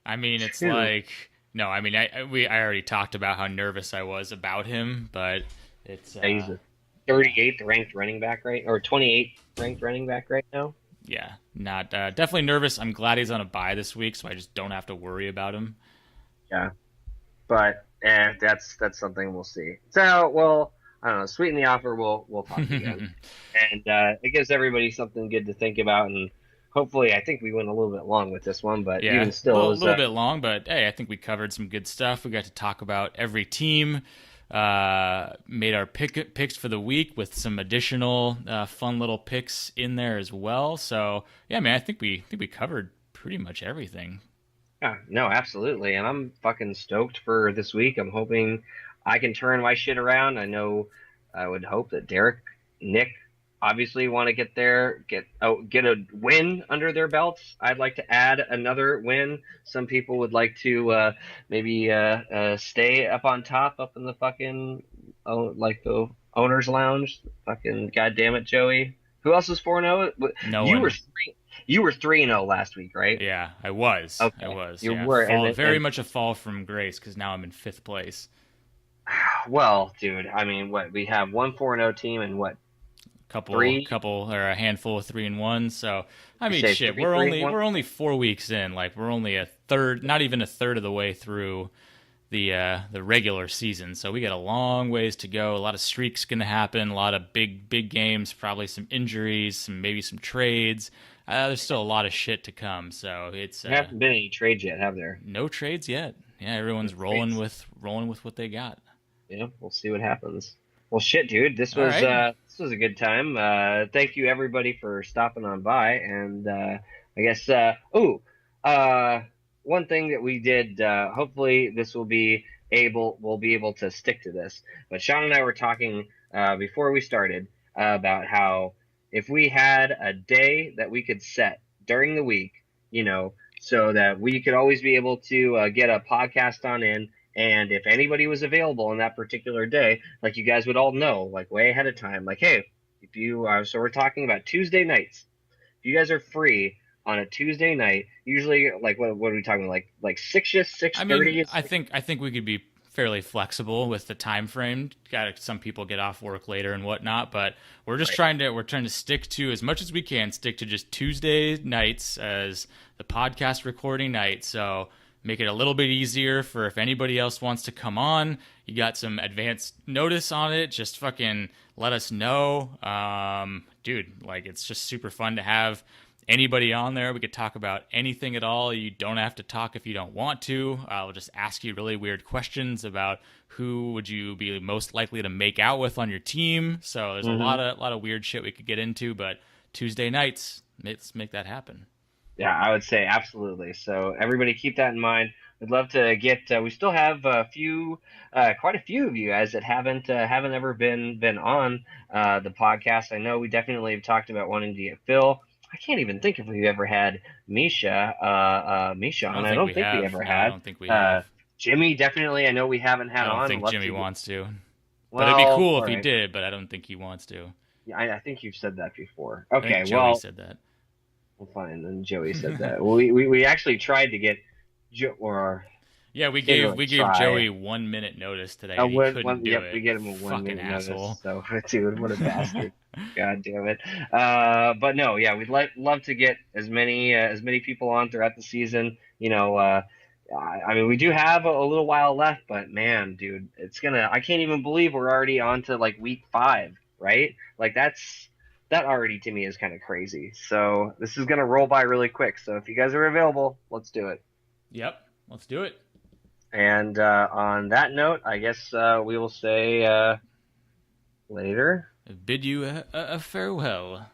I mean, it's like no. I mean, I already talked about how nervous I was about him, but it's he's a 38th ranked running back or 28th ranked running back right now. Yeah, not definitely nervous. I'm glad he's on a bye this week, so I just don't have to worry about him. Yeah, but that's something we'll see. So, well, I don't know. Sweeten the offer. We'll talk again, and it gives everybody something good to think about. And hopefully, I think we went a little bit long with this one, but even still, a little bit long. But hey, I think we covered some good stuff. We got to talk about every team. Made our picks for the week with some additional fun little picks in there as well. So yeah, man, I think we covered pretty much everything. Yeah, no, absolutely, and I'm fucking stoked for this week. I'm hoping I can turn my shit around. I would hope that Derek, Nick, obviously want to get a win under their belts. I'd like to add another win. Some people would like to maybe stay up on top, up in the fucking the owner's lounge. Fucking goddamn it, Joey. Who else is 4-0? No you one. were you were 3-0 last week, right? Yeah, I was. Okay. I was. You were very much a fall from grace because now I'm in 5th place. Well, dude, I mean, we have one 4-0 team and what? Couple or a handful of 3-1. So I mean, shit, we're only 4 weeks in. Like we're only a third, not even a third of the way through the regular season. So we got a long ways to go. A lot of streaks going to happen. A lot of big games. Probably some injuries. Maybe some trades. There's still a lot of shit to come. So it's There haven't been any trades yet, have there? no trades yet. Yeah, everyone's rolling with what they got. Yeah, we'll see what happens. Well, shit, dude, this was a good time. Thank you everybody for stopping on by, and I guess one thing that we did. Hopefully, we'll be able to stick to this. But Sean and I were talking before we started about how if we had a day that we could set during the week, so that we could always be able to get a podcast on in. And if anybody was available on that particular day, like you guys would all know, like way ahead of time, like, hey, if you so we're talking about Tuesday nights. If you guys are free on a Tuesday night, usually like what are we talking like 6:30? I mean, I think we could be fairly flexible with the time frame. Some people get off work later and whatnot, but we're just trying to stick to as much as we can, stick to just Tuesday nights as the podcast recording night. So make it a little bit easier for if anybody else wants to come on. You got some advance notice on it. Just fucking let us know. Dude, like it's just super fun to have anybody on there. We could talk about anything at all. You don't have to talk if you don't want to. I'll just ask you really weird questions about who would you be most likely to make out with on your team. So there's a lot of weird shit we could get into, but Tuesday nights, let's make that happen. Yeah, I would say absolutely. So everybody keep that in mind. We'd love to get. We still have quite a few of you guys that haven't ever been on the podcast. I know we definitely have talked about wanting to get Phil. I can't even think if we've ever had Misha on. I don't think we ever had. I don't think we have. Jimmy, definitely. I know we haven't had on. I don't think Jimmy wants to. Well, but it'd be cool if he did, but I don't think he wants to. Yeah, I think you've said that before. Okay, Joey said that. Well, fine. Then Joey said that. Well, we actually tried to get we gave Joey 1 minute notice today. And he couldn't do it. We get him a 1 minute asshole. notice. So, dude, what a bastard! God damn it. But no, yeah, we'd love to get as many people on throughout the season. I mean, we do have a little while left, but man, dude, I can't even believe we're already on to like week 5, right? Like that already to me is kind of crazy. So this is going to roll by really quick. So if you guys are available, let's do it. Yep, let's do it. And on that note, I guess we will say later. Bid you a farewell.